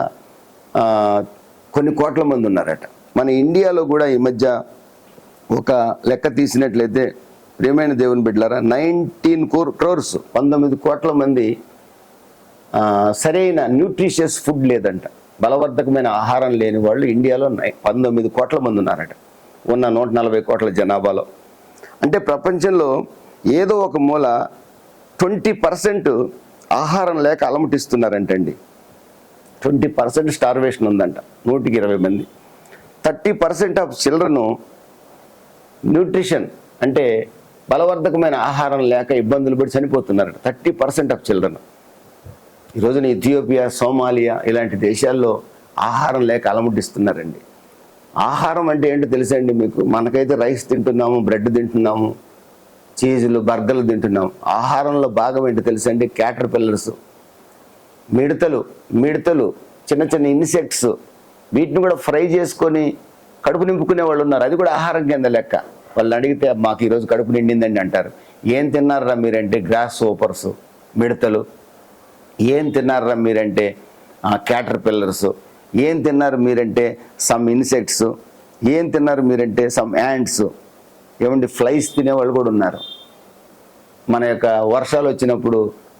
కొన్ని కోట్ల మంది ఉన్నారట. మన ఇండియాలో కూడా ఈ మధ్య ఒక లెక్క తీసినట్లయితే ప్రియమైన దేవుని బిడ్డలారా 19 crores 19 కోట్ల మంది సరైన న్యూట్రిషియస్ ఫుడ్ లేదంట. బలవర్ధకమైన ఆహారం లేని వాళ్ళు ఇండియాలో 19 కోట్ల మంది ఉన్నారట ఉన్న 140 కోట్ల జనాభాలో. అంటే ప్రపంచంలో ఏదో ఒక మూల 20% ఆహారం లేక అలమటిస్తున్నారంటండి. 20% స్టార్వేషన్ ఉందంట 120 మంది. 30% ఆఫ్ చిల్డ్రన్ న్యూట్రిషన్ అంటే బలవర్ధకమైన ఆహారం లేక ఇబ్బందులు పడి చనిపోతున్నారట. 30% ఆఫ్ చిల్డ్రన్. ఈ రోజున ఇథియోపియా, సోమాలియా ఇలాంటి దేశాల్లో ఆహారం లేక అలమటిస్తున్నారండి. ఆహారం అంటే ఏంటో తెలుసండి మీకు? మనకైతే రైస్ తింటున్నాము, బ్రెడ్ తింటున్నాము, చీజులు, బర్గర్లు తింటున్నాము. ఆహారంలో భాగం ఏంటో తెలుసండి? క్యాటర్ పిల్లర్స్, మిడతలు, చిన్న చిన్న ఇన్సెక్ట్స్, వీటిని కూడా ఫ్రై చేసుకొని కడుపు నింపుకునే వాళ్ళు ఉన్నారు. అది కూడా ఆహారం కింద లెక్క. వాళ్ళని అడిగితే మాకు ఈరోజు కడుపు నిండిందండి అంటారు. ఏం తిన్నారా మీరంటే గ్రాస్ హోపర్స్, మిడతలు. ఏం తిన్నారా మీరంటే క్యాటర్ పిల్లర్స్. ఏం తిన్నారు మీరంటే సమ్ ఇన్సెక్ట్స్. ఏం తిన్నారు మీరంటే సమ్ యాంట్స్. ఏమండి ఫ్లైస్ తినేవాళ్ళు కూడా ఉన్నారు. మన యొక్క వర్షాలు వచ్చినప్పుడు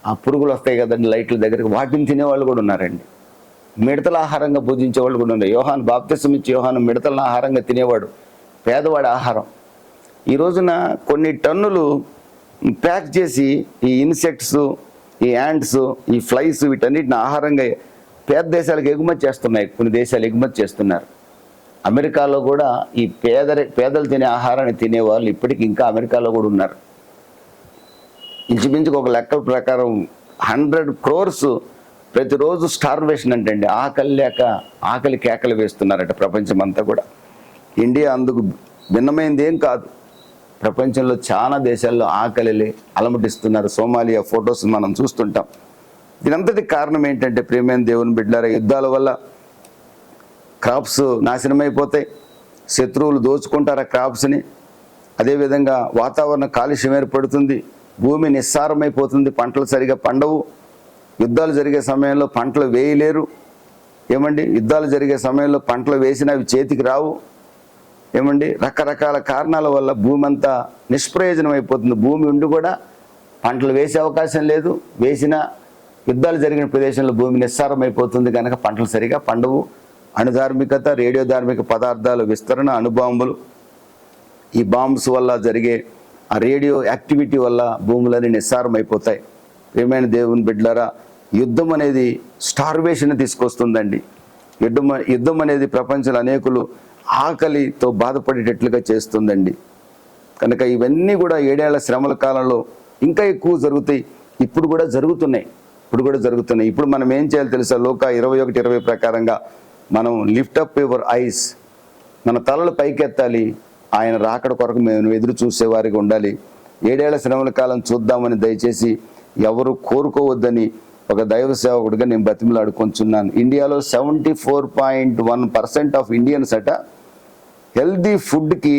ఆ పురుగులు వస్తాయి కదండి లైట్ల దగ్గరికి, వాటిని తినేవాళ్ళు కూడా ఉన్నారండి. మిడతల ఆహారంగా పూజించేవాళ్ళు కూడా ఉన్నారు. యోహాను బాప్తిసం ఇచ్చి యోహాను మిడతల ఆహారంగా తినేవాడు. పేదవాడి ఆహారం. ఈ రోజున కొన్ని టన్నులు ప్యాక్ చేసి ఈ ఇన్సెక్ట్స్, ఈ యాంట్స్, ఈ ఫ్లైస్ వీటన్నిటిని ఆహారంగా పేద దేశాలకు ఎగుమతి చేస్తున్నాయి. కొన్ని దేశాలు ఎగుమతి చేస్తున్నారు. అమెరికాలో కూడా ఈ పేదలు తినే ఆహారాన్ని తినేవాళ్ళు ఇప్పటికీ ఇంకా అమెరికాలో కూడా ఉన్నారు. ఇంచుమించుకు ఒక లెక్కల ప్రకారం 100 crores ప్రతిరోజు స్టార్వేషన్ అంటండి. ఆకలి లేక ఆకలి కేకలు వేస్తున్నారట ప్రపంచం అంతా కూడా. ఇండియా అందుకు భిన్నమైనది ఏం కాదు. ప్రపంచంలో చాలా దేశాల్లో ఆకలి అలమటిస్తున్నారు. సోమాలియా ఫొటోస్ మనం చూస్తుంటాం. దీనంతటి కారణం ఏంటంటే ప్రియమైన దేవుని బిడ్డలారా, యుద్ధాల వల్ల క్రాప్స్ నాశనం అయిపోతాయి. శత్రువులు దోచుకుంటారు ఆ క్రాప్స్ని. అదేవిధంగా వాతావరణ కాలుష్యం ఏర్పడుతుంది. భూమి నిస్సారమైపోతుంది. పంటలు సరిగా పండవు. యుద్ధాలు జరిగే సమయంలో పంటలు వేయలేరు. ఏమండి యుద్ధాలు జరిగే సమయంలో పంటలు వేసినా అవి చేతికి రావు. ఏమండి రకరకాల కారణాల వల్ల భూమి అంతా నిష్ప్రయోజనం అయిపోతుంది. భూమి ఉండి కూడా పంటలు వేసే అవకాశం లేదు. వేసిన యుద్ధాలు జరిగిన ప్రదేశంలో భూమి నిస్సారం అయిపోతుంది కనుక పంటలు సరిగా పండవు. అణుధార్మికత, రేడియో ధార్మిక పదార్థాల విస్తరణ, అణుబాంబులు, ఈ బాంబ్స్ వల్ల జరిగే ఆ రేడియో యాక్టివిటీ వల్ల భూములన్నీ నిస్సారం అయిపోతాయి. ప్రియమైన దేవుని బిడ్డలారా, యుద్ధం అనేది స్టార్వేషన్ తీసుకొస్తుందండి. యుద్ధం అనేది ప్రపంచంలో అనేకులు ఆకలితో బాధపడేటట్లుగా చేస్తుందండి. కనుక ఇవన్నీ కూడా 7 ఏళ్ల శ్రమల కాలంలో ఇంకా ఎక్కువ జరుగుతాయి. ఇప్పుడు కూడా జరుగుతున్నాయి. ఇప్పుడు మనం ఏం చేయాలి తెలుసా? లోకా 21:20 ప్రకారంగా మనం లిఫ్ట్ అప్ యువర్ ఐస్, మన తలలు పైకెత్తాలి. ఆయన రాకడ కొరకు మేము ఎదురు చూసేవారిగా ఉండాలి. 7 ఏళ్ల శ్రమల కాలం చూద్దామని దయచేసి ఎవరు కోరుకోవద్దని ఒక దైవ సేవకుడిగా నేను బతిమలాడుకొంచున్నాను. ఇండియాలో 74.1% ఆఫ్ ఇండియన్స్ అట హెల్దీ ఫుడ్కి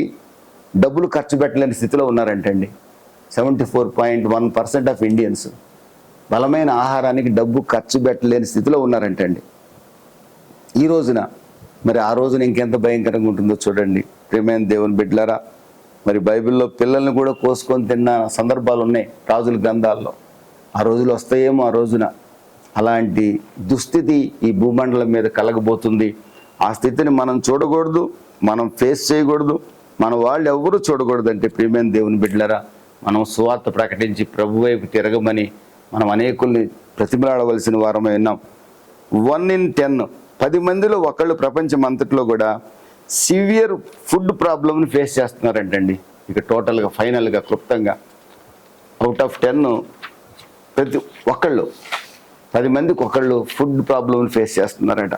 డబ్బులు ఖర్చు పెట్టలేని స్థితిలో ఉన్నారంటండి. 74.1% ఆఫ్ ఇండియన్స్ బలమైన ఆహారానికి డబ్బు ఖర్చు పెట్టలేని స్థితిలో ఉన్నారంటండి ఈ రోజున. మరి ఆ రోజున ఇంకెంత భయంకరంగా ఉంటుందో చూడండి ప్రియమైన దేవుని బిడ్డలారా. మరి బైబిల్లో పిల్లల్ని కూడా కోసుకొని తిన్న సందర్భాలు ఉన్నాయి రాజుల గ్రంథాల్లో. ఆ రోజులు వస్తాయేమో ఆ రోజున. అలాంటి దుస్థితి ఈ భూమండలం మీద కలగబోతుంది. ఆ స్థితిని మనం చూడకూడదు, మనం ఫేస్ చేయకూడదు, మన వాళ్ళు ఎవరు చూడకూడదు. అంటే ప్రియమైన దేవుని బిడ్డలారా, మనం సువార్త ప్రకటించి ప్రభు వైపు తిరగమని మనం అనేకుల్ని ప్రతిమలాడవలసిన వారమై ఉన్నాం. 1 in 10, 10 మందిలో ఒకళ్ళు ప్రపంచం అంతట్లో కూడా సివియర్ ఫుడ్ ప్రాబ్లమ్ని ఫేస్ చేస్తున్నారంటండి. ఇక టోటల్గా ఫైనల్గా క్లుప్తంగా అవుట్ ఆఫ్ 10 ప్రతి ఒక్కళ్ళు 10 మందికి ఒకళ్ళు ఫుడ్ ప్రాబ్లమ్ని ఫేస్ చేస్తున్నారట.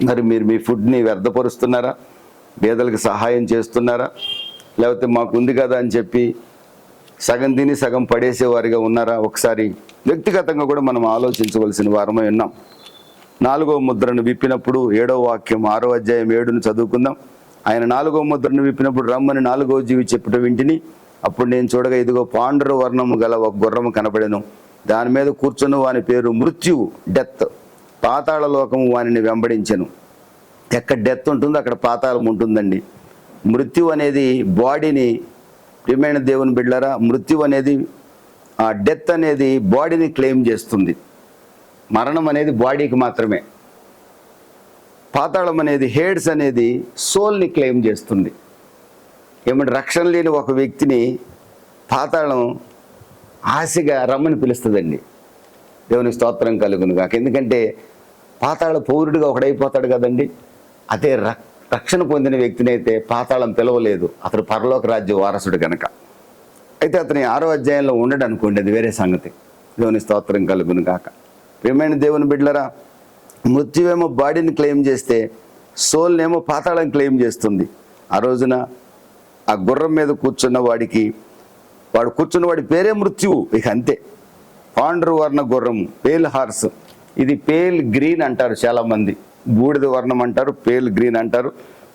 మరి మీరు మీ ఫుడ్ని వ్యర్థపరుస్తున్నారా? పేదలకు సహాయం చేస్తున్నారా? లేకపోతే మాకు ఉంది కదా అని చెప్పి సగం తిని సగం పడేసేవారిగా ఉన్నారా? ఒకసారి వ్యక్తిగతంగా కూడా మనం ఆలోచించవలసిన వారమై ఉన్నాం. 4వ ముద్రను విప్పినప్పుడు 7వ వాక్యం 6వ అధ్యాయం 7ను చదువుకుందాం. ఆయన 4వ ముద్రను విప్పినప్పుడు రమ్మని 4వ జీవి చెప్పుట వింటిని. అప్పుడు నేను చూడగా ఇదిగో పాండుర వర్ణము గల ఒక గుర్రము కనబడెను. దాని మీద కూర్చున్న వాని పేరు మృత్యువు, డెత్. పాతాళ లోకము వానిని వెంబడించెను. ఎక్కడ డెత్ ఉంటుందో అక్కడ పాతాళం ఉంటుందండి. మృత్యు అనేది బాడీని, ప్రియమైన దేవుని బిడ్డలారా, మృత్యు అనేది డెత్ అనేది బాడీని క్లెయిమ్ చేస్తుంది. మరణం అనేది బాడీకి మాత్రమే. పాతాళం అనేది, హేడ్స్ అనేది సోల్ని క్లెయిమ్ చేస్తుంది. ఏమంటే రక్షణ లేని ఒక వ్యక్తిని పాతాళం ఆశగా రమ్మని పిలుస్తుందండి. దేవునికి స్తోత్రం కలుగును గాక. ఎందుకంటే పాతాళ పౌరుడిగా ఒకడైపోతాడు కదండి. అదే రక్షణ పొందిన వ్యక్తిని అయితే పాతాళం పిలవలేదు, అతడు పరలోక రాజ్య వారసుడు కనుక. అయితే అతని 6వ అధ్యాయంలో ఉండడు అనుకోండి, అది వేరే సంగతి. దేవుని స్తోత్రం కలుగును గాక. ప్రియమైన దేవుని బిడ్డలారా, మృత్యువేమో బాడీని క్లెయిమ్ చేస్తే సోల్నేమో పాతాళం క్లెయిమ్ చేస్తుంది. ఆ రోజున ఆ గుర్రం మీద కూర్చున్న వాడికి, వాడు కూర్చున్న వాడి పేరే మృత్యువు. ఇక అంతే. పాండ్రు వర్ణ గుర్రము, పేల్ హార్స్. ఇది పేల్ గ్రీన్ అంటారు చాలామంది, బూడిద వర్ణం అంటారు, పేల్ గ్రీన్ అంటారు,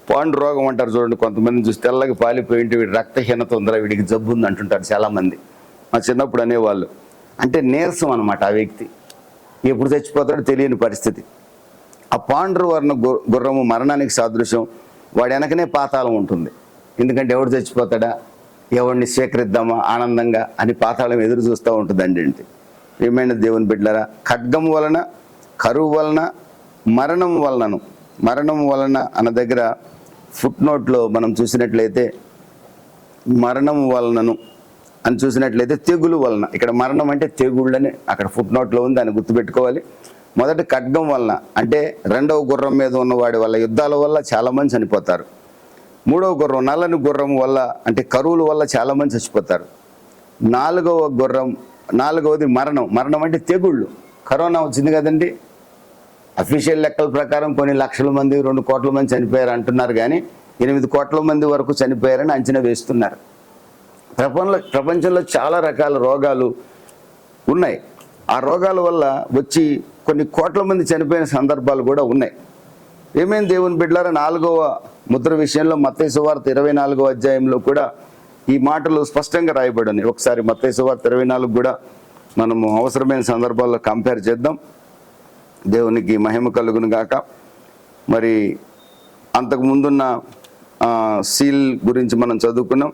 పాండు రోగం అంటారు. చూడండి, కొంతమంది చూసి తెల్లగా పాలిపోయింటే వీడి రక్తహీనత ఉందిరా, వీడికి జబ్బు ఉంది అంటుంటారు చాలామంది. మా చిన్నప్పుడు అనేవాళ్ళు. అంటే నీరసం అనమాట ఆ వ్యక్తి, ఎప్పుడు చచ్చిపోతాడో తెలియని పరిస్థితి. ఆ పాండ్రు వర్ణ గుర్రము మరణానికి సాదృశ్యం. వాడి వెనకనే పాతాళం ఉంటుంది. ఎందుకంటే ఎవడు చచ్చిపోతాడా, ఎవడిని స్వీకరిద్దామా ఆనందంగా అని పాతాళం ఎదురు చూస్తూ ఉంటుందండి. అంటే ప్రియమైన దేవుని బిడ్డలారా, ఖడ్గం వలన, కరువు వలన, మరణం వలనను, మరణం వలన అన్న దగ్గర ఫుట్ నోట్లో మనం చూసినట్లయితే మరణం వలనను అని చూసినట్లయితే తెగులు వలన, ఇక్కడ మరణం అంటే తెగుళ్ళని అక్కడ ఫుట్ నోట్లో ఉంది, దాన్ని గుర్తుపెట్టుకోవాలి. మొదటి ఖడ్గం వలన అంటే 2వ గుర్రం మీద ఉన్నవాడి వల్ల, యుద్ధాల వల్ల చాలామంది చనిపోతారు. 3వ గుర్రం నల్లని గుర్రం వల్ల అంటే కరువుల వల్ల చాలామంది చచ్చిపోతారు. 4వ గుర్రం, 4వది మరణం. మరణం అంటే తెగుళ్ళు. కరోనా వచ్చింది కదండి, అఫీషియల్ లెక్కల ప్రకారం కొన్ని లక్షల మంది, 2 కోట్ల మంది చనిపోయారు అంటున్నారు, కానీ 8 కోట్ల మంది వరకు చనిపోయారని అంచనా వేస్తున్నారు. ప్రపంచంలో చాలా రకాల రోగాలు ఉన్నాయి. ఆ రోగాల వల్ల వచ్చి కొన్ని కోట్ల మంది చనిపోయిన సందర్భాలు కూడా ఉన్నాయి. ఏమేం దేవుని బిడ్డలారా, 4వ ముద్ర విషయంలో మత్తయి సువార్త 24వ అధ్యాయంలో కూడా ఈ మాటలు స్పష్టంగా రాయబడి ఉన్నాయి. ఒకసారి మత్తయి సువార్త 24 కూడా మనము అవసరమైన సందర్భాల్లో కంపేర్ చేద్దాం. దేవునికి మహిమ కలుగును గాక. మరి అంతకు ముందున్న సీల్ గురించి మనం చదువుకున్నాం.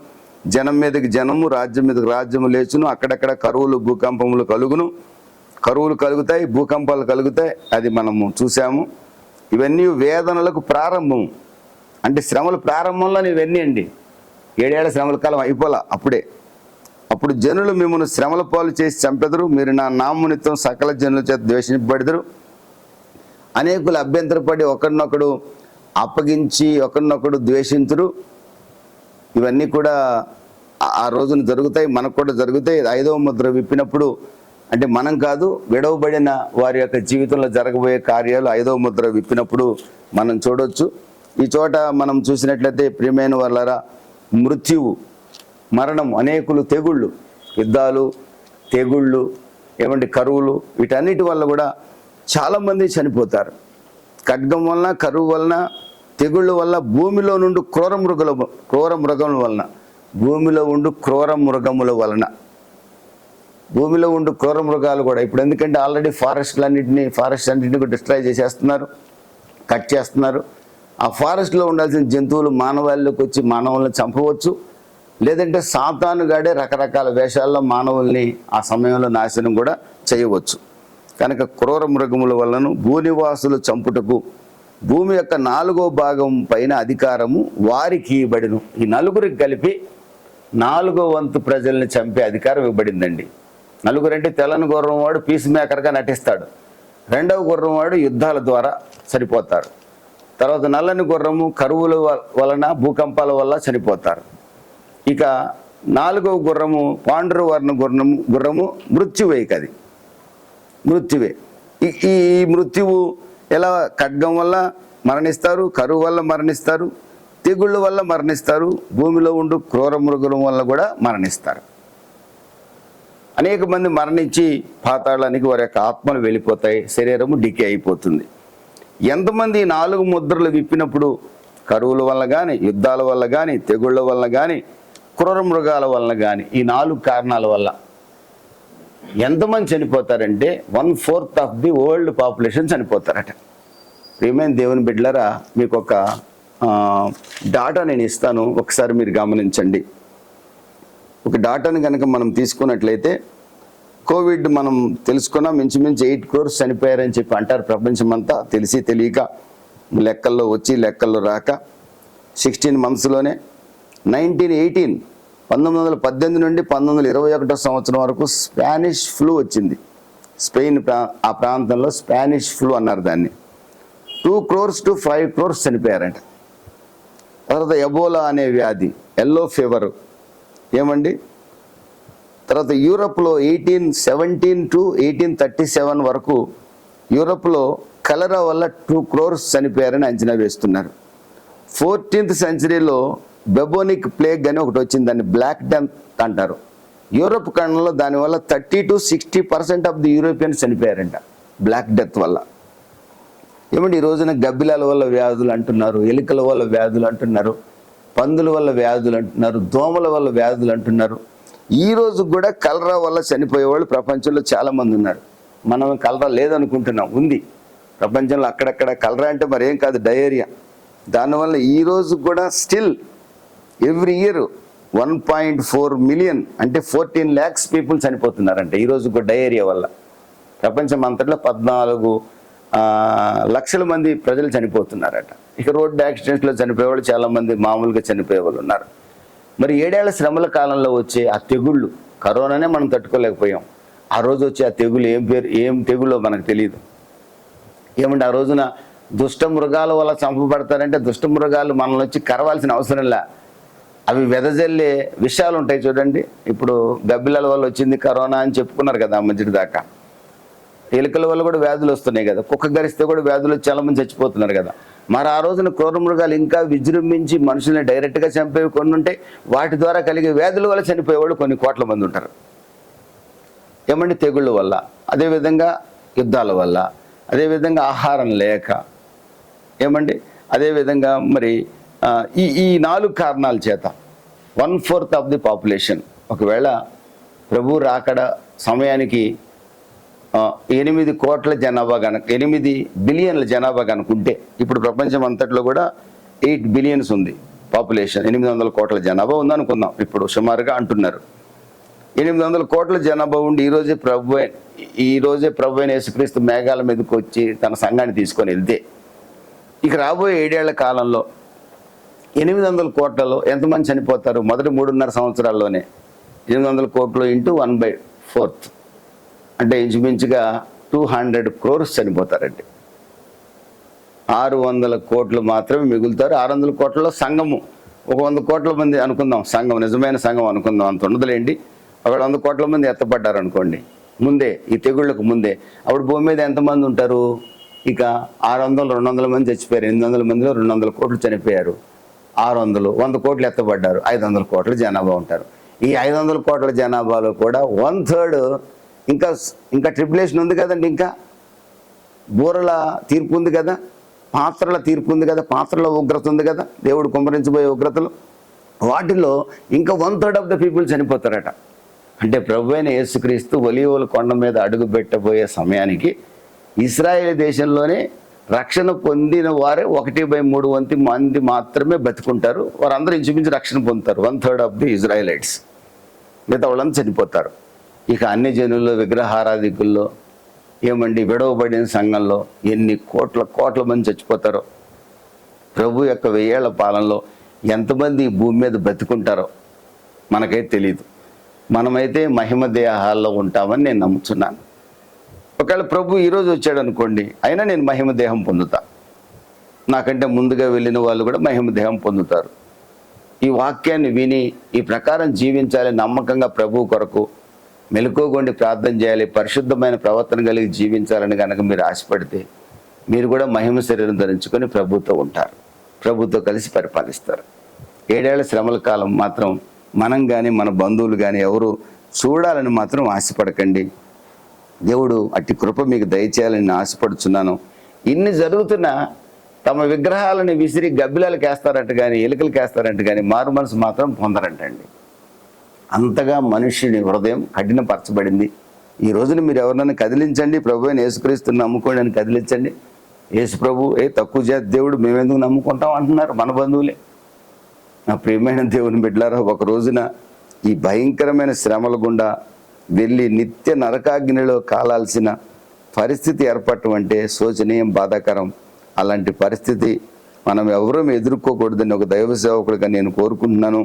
జనం మీదకి జనము, రాజ్యం మీదకి రాజ్యము లేచును, అక్కడక్కడ కరువులు భూకంపములు కలుగును. కరువులు కలుగుతాయి, భూకంపాలు కలుగుతాయి, అది మనము చూసాము. ఇవన్నీ వేదనలకు ప్రారంభం. అంటే శ్రమల ప్రారంభంలో ఇవన్నీ అండి. 7 ఏళ్ల శ్రమల కాలం అయిపోలా అప్పుడే. అప్పుడు జనులు మిమ్మల్ని శ్రమల పాలు చేసి చంపెదరు, మీరు నా నామనిత్యం సకల జనుల చేత ద్వేషింపబడెదరు. అనేకులు అభ్యంతరపడి ఒకరినొకడు అప్పగించి ఒకరినొకడు ద్వేషించురు. ఇవన్నీ కూడా ఆ రోజున జరుగుతాయి, మనకు కూడా జరుగుతాయి. 5వ ముద్ర విప్పినప్పుడు, అంటే మనం కాదు, విడవబడిన వారి యొక్క జీవితంలో జరగబోయే కార్యాలు 5వ ముద్ర విప్పినప్పుడు మనం చూడవచ్చు. ఈ చోట మనం చూసినట్లయితే ప్రియమైన వాళ్ళారా, మృత్యువు, మరణం, అనేకులు, తెగుళ్ళు, యుద్ధాలు, తెగుళ్ళు, ఏమంటే కరువులు, వీటన్నిటి వల్ల కూడా చాలామంది చనిపోతారు. ఖడ్గం వలన, కరువు వలన, తెగుళ్ళ వల్ల, భూమిలో నుండి క్రూర మృగముల వలన, భూమిలో ఉండు క్రూర మృగముల వలన, భూమిలో ఉండు క్రూర మృగాలు కూడా. ఇప్పుడు ఎందుకంటే ఆల్రెడీ ఫారెస్ట్ అన్నింటినీ డిస్ట్రాయ్ చేసేస్తున్నారు, కట్ చేస్తున్నారు. ఆ ఫారెస్ట్లో ఉండాల్సిన జంతువులు మానవాళ్ళలోకి వచ్చి మానవులను చంపవచ్చు. లేదంటే సాతానుగాడే రకరకాల వేషాల్లో మానవుల్ని ఆ సమయంలో నాశనం కూడా చేయవచ్చు. కనుక క్రూర మృగముల వలన భూనివాసులు చంపుటకు భూమి యొక్క 4వ భాగం పైన అధికారము వారికి ఇవ్వబడిను. ఈ నలుగురికి కలిపి 4వ వంతు ప్రజల్ని చంపే అధికారం ఇవ్వబడిందండి. నలుగురంటే తెల్లని గుర్రం వాడు పీస్ మేకర్గా నటిస్తాడు, 2వ గుర్రం వాడు యుద్ధాల ద్వారా చనిపోతారు, తర్వాత నల్లని గుర్రము కరువుల వలన భూకంపాల వల్ల చనిపోతారు. ఇక 4వ గుర్రము పాండురవర్ణ గుర్రము మృత్యువే. కది మృత్యువే. ఈ మృత్యువు ఎలా ఖడ్గం వల్ల మరణిస్తారు, కరువు వల్ల మరణిస్తారు, తెగుళ్ళ వల్ల మరణిస్తారు, భూమిలో ఉండు క్రూర మృగం వల్ల కూడా మరణిస్తారు. అనేక మంది మరణించి పాతాళానికి వారి యొక్క ఆత్మలు వెళ్ళిపోతాయి, శరీరము డికే అయిపోతుంది. ఎంతమంది 4 ముద్రలు విప్పినప్పుడు కరువుల వల్ల కానీ, యుద్ధాల వల్ల కానీ, తెగుళ్ళ వల్ల కానీ, క్రూర మృగాల వల్ల కానీ, ఈ 4 కారణాల వల్ల ఎంతమంది చనిపోతారంటే 1/4 ఆఫ్ ది వరల్డ్ పాపులేషన్ చనిపోతారట. ప్రియమైన దేవుని బిడ్డలారా, మీకు ఒక డాటా నేను ఇస్తాను, ఒకసారి మీరు గమనించండి. ఒక డాటాని కనుక మనం తీసుకున్నట్లయితే కోవిడ్ మనం తెలుసుకున్నాం, ఇంచుమించు 8 crores చనిపోయారని చెప్పి అంటారు ప్రపంచమంతా. తెలిసి తెలియక లెక్కల్లో వచ్చి లెక్కల్లో రాక 16 monthsలోనే 1918 నుండి 1921 సంవత్సరం వరకు స్పానిష్ ఫ్లూ వచ్చింది. స్పెయిన్ ఆ ప్రాంతంలో స్పానిష్ ఫ్లూ అన్నారు దాన్ని. 2 crores to 5 crores చనిపోయారంట. తర్వాత ఎబోలా అనే వ్యాధి, ఎల్లో ఫీవర్ ఏమండి. తర్వాత యూరప్లో 1817 to 1837 వరకు యూరప్లో కలరా వల్ల 2 crores చనిపోయారని అంచనా వేస్తున్నారు. 14th centuryలో బెబోనిక్ ప్లేగ్ అని ఒకటి వచ్చింది, దాన్ని బ్లాక్ డెత్ అంటారు. యూరప్ ఖండంలో దానివల్ల 30 to 60% ఆఫ్ ది యూరోపియన్స్ చనిపోయారంట బ్లాక్ డెత్ వల్ల. ఏమంటే ఈ రోజున గబ్బిలాల వల్ల వ్యాధులు అంటున్నారు, ఎలుకల వల్ల వ్యాధులు అంటున్నారు, పందుల వల్ల వ్యాధులు అంటున్నారు, దోమల వల్ల వ్యాధులు అంటున్నారు. ఈ రోజు కూడా కలరా వల్ల చనిపోయేవాళ్ళు ప్రపంచంలో చాలామంది ఉన్నారు. మనం కలరా లేదనుకుంటున్నాం, ఉంది ప్రపంచంలో అక్కడక్కడ. కలరా అంటే మరేం కాదు, డయేరియా. దానివల్ల ఈరోజు కూడా స్టిల్ ఎవ్రీ ఇయర్ 1.4 million అంటే 14 lakhs పీపుల్ చనిపోతున్నారంటే ఈరోజు కూడా డయేరియా వల్ల. ప్రపంచం అంతట్లో 14 లక్షల మంది ప్రజలు చనిపోతున్నారట. ఇక రోడ్డు యాక్సిడెంట్స్లో చనిపోయేవాళ్ళు చాలామంది మామూలుగా చనిపోయేవాళ్ళు ఉన్నారు. మరి 7 ఏళ్ల శ్రమల కాలంలో వచ్చే ఆ తెగుళ్ళు, కరోనానే మనం తట్టుకోలేకపోయాం. ఆ రోజు వచ్చే ఆ తెగులు ఏం తెగులో మనకు తెలియదు. ఏమంటే ఆ రోజున దుష్ట మృగాల వల్ల చంపబడతారంటే దుష్ట మృగాలు మనల్ని వచ్చి కరవాల్సిన అవసరంలా, అవి వెదజల్లే విషయాలు ఉంటాయి చూడండి. ఇప్పుడు గబ్బిలాల వల్ల వచ్చింది కరోనా అని చెప్పుకున్నారు కదా మధ్యటి దాకా. ఎలుకల వల్ల కూడా వ్యాధులు వస్తున్నాయి కదా, కుక్క గరిస్తే కూడా వ్యాధులు చాలా మంది చచ్చిపోతున్నారు కదా. మరి ఆ రోజున క్రూర మృగాలు ఇంకా విజృంభించి మనుషుల్ని డైరెక్ట్గా చంపేవి కొన్ని ఉంటాయి, వాటి ద్వారా కలిగే వ్యాధుల వల్ల చనిపోయేవాళ్ళు కొన్ని కోట్ల మంది ఉంటారు. ఏమంటే తెగుళ్ళ వల్ల, అదేవిధంగా యుద్ధాల వల్ల, అదేవిధంగా ఆహారం లేక, ఏమండి అదేవిధంగా మరి ఈ 4 కారణాల చేత 1/4 ఆఫ్ ది పాపులేషన్ ఒకవేళ ప్రభు రాకడ సమయానికి 8 కోట్ల జనాభా కనుక 8 బిలియన్ల జనాభా కనుకుంటే, ఇప్పుడు ప్రపంచం అంతట్లో కూడా 8 billions ఉంది పాపులేషన్. 800 కోట్ల జనాభా ఉందనుకుందాం ఇప్పుడు సుమారుగా అంటున్నారు. 800 కోట్ల జనాభా ఉండి ఈరోజే ప్రభు అయిన యేసుక్రీస్తు మేఘాల మీదకి వచ్చి తన సంఘాన్ని తీసుకొని వెళ్తే, ఇక రాబోయే 7 ఏళ్ల కాలంలో 800 కోట్లలో ఎంతమంది చనిపోతారు? మొదటి 3.5 సంవత్సరాల్లోనే 800 కోట్లు ఇంటూ 1/4 అంటే ఇంచుమించుగా 200 crores చనిపోతారండి. 600 కోట్లు మాత్రమే మిగులుతారు. 600 కోట్లలో సంఘము ఒక 100 కోట్ల మంది అనుకుందాం, సంఘం నిజమైన సంఘం అనుకుందాం, అంత ఉండదులేండి. అక్కడ 100 కోట్ల మంది ఎత్తపడ్డారు అనుకోండి ముందే, ఈ తెగుళ్ళకు ముందే. అప్పుడు భూమి మీద ఎంతమంది ఉంటారు? ఇక 600-200 మంది చచ్చిపోయారు. 800 మందిలో 200 కోట్లు చనిపోయారు. 600 100 కోట్లు ఎత్తపడ్డారు. 500 కోట్ల జనాభా ఉంటారు. ఈ 500 కోట్ల జనాభాలో కూడా 1/3 ఇంకా ట్రిబులేషన్ ఉంది కదండి, ఇంకా బూరల తీర్పు ఉంది కదా, పాత్రల తీర్పు ఉంది కదా, పాత్రల ఉగ్రత ఉంది కదా, దేవుడు కుమ్మరించబోయే ఉగ్రతలు, వాటిలో ఇంకా 1/3 ఆఫ్ ద పీపుల్ చనిపోతారట. అంటే ప్రభు అయిన యేసుక్రీస్తు ఒలీవల కొండ మీద అడుగు పెట్టబోయే సమయానికి ఇశ్రాయేల్ దేశంలోనే రక్షణ పొందిన వారే 1/3 వంతు మంది మాత్రమే బతుకుంటారు. వారందరూ ఇంచుమించు రక్షణ పొందుతారు. 1/3 ఆఫ్ ది ఇజ్రాయలైట్స్. మిగతా వాళ్ళంతా చనిపోతారు. ఇక అన్ని జనుల్లో, విగ్రహారాధికుల్లో, ఏమండి విడవబడిన సంఘంలో ఎన్ని కోట్ల మంది చచ్చిపోతారో, ప్రభు యొక్క 1000 ఏళ్ల పాలనలో ఎంతమంది ఈ భూమి మీద బతుకుంటారో మనకైతే తెలియదు. మనమైతే మహిమ దేహాల్లో ఉంటామని నేను నమ్ముతున్నాను. ఒకవేళ ప్రభు ఈరోజు వచ్చాడు అనుకోండి, అయినా నేను మహిమ దేహం పొందుతా. నాకంటే ముందుగా వెళ్ళిన వాళ్ళు కూడా మహిమ దేహం పొందుతారు. ఈ వాక్యాన్ని విని ఈ ప్రకారం జీవించాలి, నమ్మకంగా ప్రభు కొరకు మెలకువగొండి ప్రార్థన చేయాలి, పరిశుద్ధమైన ప్రవర్తన కలిగి జీవించాలని కనుక మీరు ఆశపడితే మీరు కూడా మహిమ శరీరం ధరించుకొని ప్రభుతో ఉంటారు, ప్రభుతో కలిసి పరిపాలిస్తారు. 7 ఏళ్ల శ్రమల కాలం మాత్రం మనం కానీ మన బంధువులు కానీ ఎవరు చూడాలని మాత్రం ఆశపడకండి. దేవుడు అట్టి కృప మీకు దయచేయాలని ఆశపడుచున్నాను. ఇన్ని జరుగుతున్నా తమ విగ్రహాలను విసిరి గబ్బిలాలకు వేస్తారంట కానీ, ఎలుకలకు వేస్తారంట కానీ మారు మనసు మాత్రం పొందరంటండి. అంతగా మనుష్యుని హృదయం కఠినపరచబడింది. ఈ రోజున మీరు ఎవరినైనా కదిలించండి, ప్రభు అయిన యేసుక్రీస్తుని నమ్ముకోండి అని కదిలించండి. యేసు ప్రభు తక్కువ జాతి దేవుడు, మేమెందుకు నమ్ముకుంటాం అంటున్నారు మన బంధువులే. నా ప్రియమైన దేవుని బిడ్డలారా, ఒక రోజున ఈ భయంకరమైన శ్రమల గుండా వెళ్ళి నిత్య నరకాగ్నిలో కాలాల్సిన పరిస్థితి ఏర్పడటం అంటే శోచనీయం, బాధాకరం. అలాంటి పరిస్థితి మనం ఎవరూ ఎదుర్కోకూడదని ఒక దైవ సేవకుడిగా నేను కోరుకుంటున్నాను.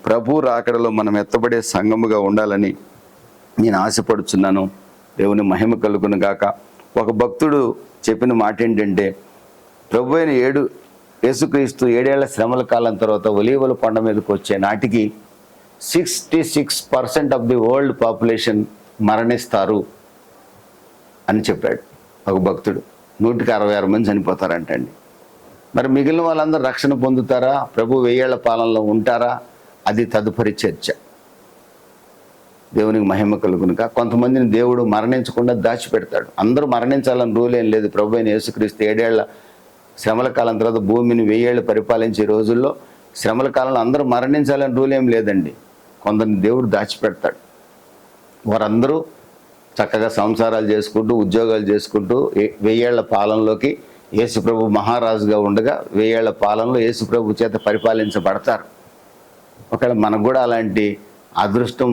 ప్రభు రాకడలో మనం ఎత్తబడే సంఘముగా ఉండాలని నేను ఆశపడుచున్నాను. దేవుని మహిమ కలుగును గాక. ఒక భక్తుడు చెప్పిన మాట ఏంటంటే, ప్రభు అయిన యేసుక్రీస్తు 7 ఏళ్ల శ్రమల కాలం తర్వాత ఒలీవల కొండ మీదకి వచ్చే నాటికి 66% ఆఫ్ ది వరల్డ్ పాపులేషన్ మరణిస్తారు అని చెప్పాడు ఒక భక్తుడు. 166 మంది చనిపోతారంటండి. మరి మిగిలిన వాళ్ళందరూ రక్షణ పొందుతారా, ప్రభు 1000 ఏళ్ల పాలనలో ఉంటారా, అది తదుపరి చర్చ. దేవునికి మహిమ కలుగునుక. కొంతమందిని దేవుడు మరణించకుండా దాచిపెడతాడు. అందరూ మరణించాలని రూల్ ఏం లేదు. ప్రభు అయిన యేసుక్రీస్తు 7 ఏళ్ల శ్రమల కాలం తర్వాత భూమిని 1000 ఏళ్ళు పరిపాలించే రోజుల్లో శ్రమల కాలంలో అందరూ మరణించాలని రూల్ ఏం లేదండి. కొందరిని దేవుడు దాచిపెడతాడు. వారందరూ చక్కగా సంసారాలు చేసుకుంటూ, ఉద్యోగాలు చేసుకుంటూ 1000 ఏళ్ల పాలనలోకి యేసుప్రభు మహారాజుగా ఉండగా 1000 ఏళ్ల పాలనలో యేసుప్రభు చేత పరిపాలించబడతారు. ఒకవేళ మనకు కూడా అలాంటి అదృష్టం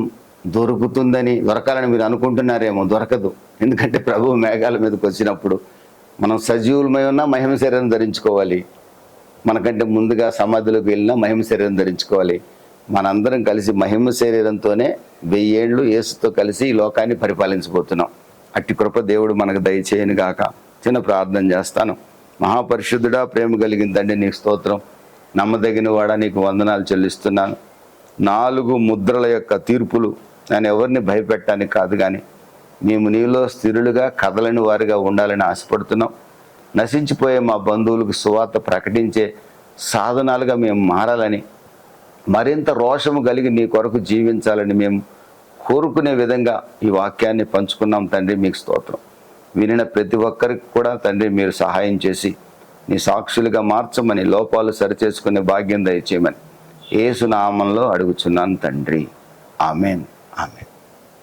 దొరకాలని మీరు అనుకుంటున్నారేమో, దొరకదు. ఎందుకంటే ప్రభు మేఘాల మీదకి వచ్చినప్పుడు మనం సజీవులమై ఉన్నా మహిమ శరీరం ధరించుకోవాలి. మనకంటే ముందుగా సమాధిలోకి వెళ్ళినా మహిమ శరీరం ధరించుకోవాలి. మనందరం కలిసి మహిమ శరీరంతోనే 1000 ఏళ్ళు యేసుతో కలిసి ఈ లోకాన్ని పరిపాలించబోతున్నాం. అట్టి కృప దేవుడు మనకు దయచేయను గాక. చిన్న ప్రార్థన చేస్తాను. మహాపరిశుద్ధుడా, ప్రేమ కలిగిన తండ్రి, నీకు స్తోత్రం. నమ్మదగిన వాడా, నీకు వందనాలు చెల్లిస్తున్నాను. 4 ముద్రల యొక్క తీర్పులు నేను ఎవరిని భయపెట్టడానికి కాదు, కానీ మేము నీలో స్థిరులుగా కదలని వారిగా ఉండాలని ఆశపడుతున్నాం. నశించిపోయే మా బంధువులకు సువార్త ప్రకటించే సాధనాలుగా మేము మారాలని, మరింత రోషము కలిగి నీ కొరకు జీవించాలని మేము కోరుకునే విధంగా ఈ వాక్యాన్ని పంచుకున్నాం తండ్రి. మీకు స్తోత్రం. వినిన ప్రతి ఒక్కరికి కూడా తండ్రి మీరు సహాయం చేసి నీ సాక్షులుగా మార్చమని, లోపాలు సరిచేసుకునే భాగ్యం దయచేయమని యేసు నామములో అడుగుచున్నాను తండ్రి. ఆమెన్. ఆమెన్.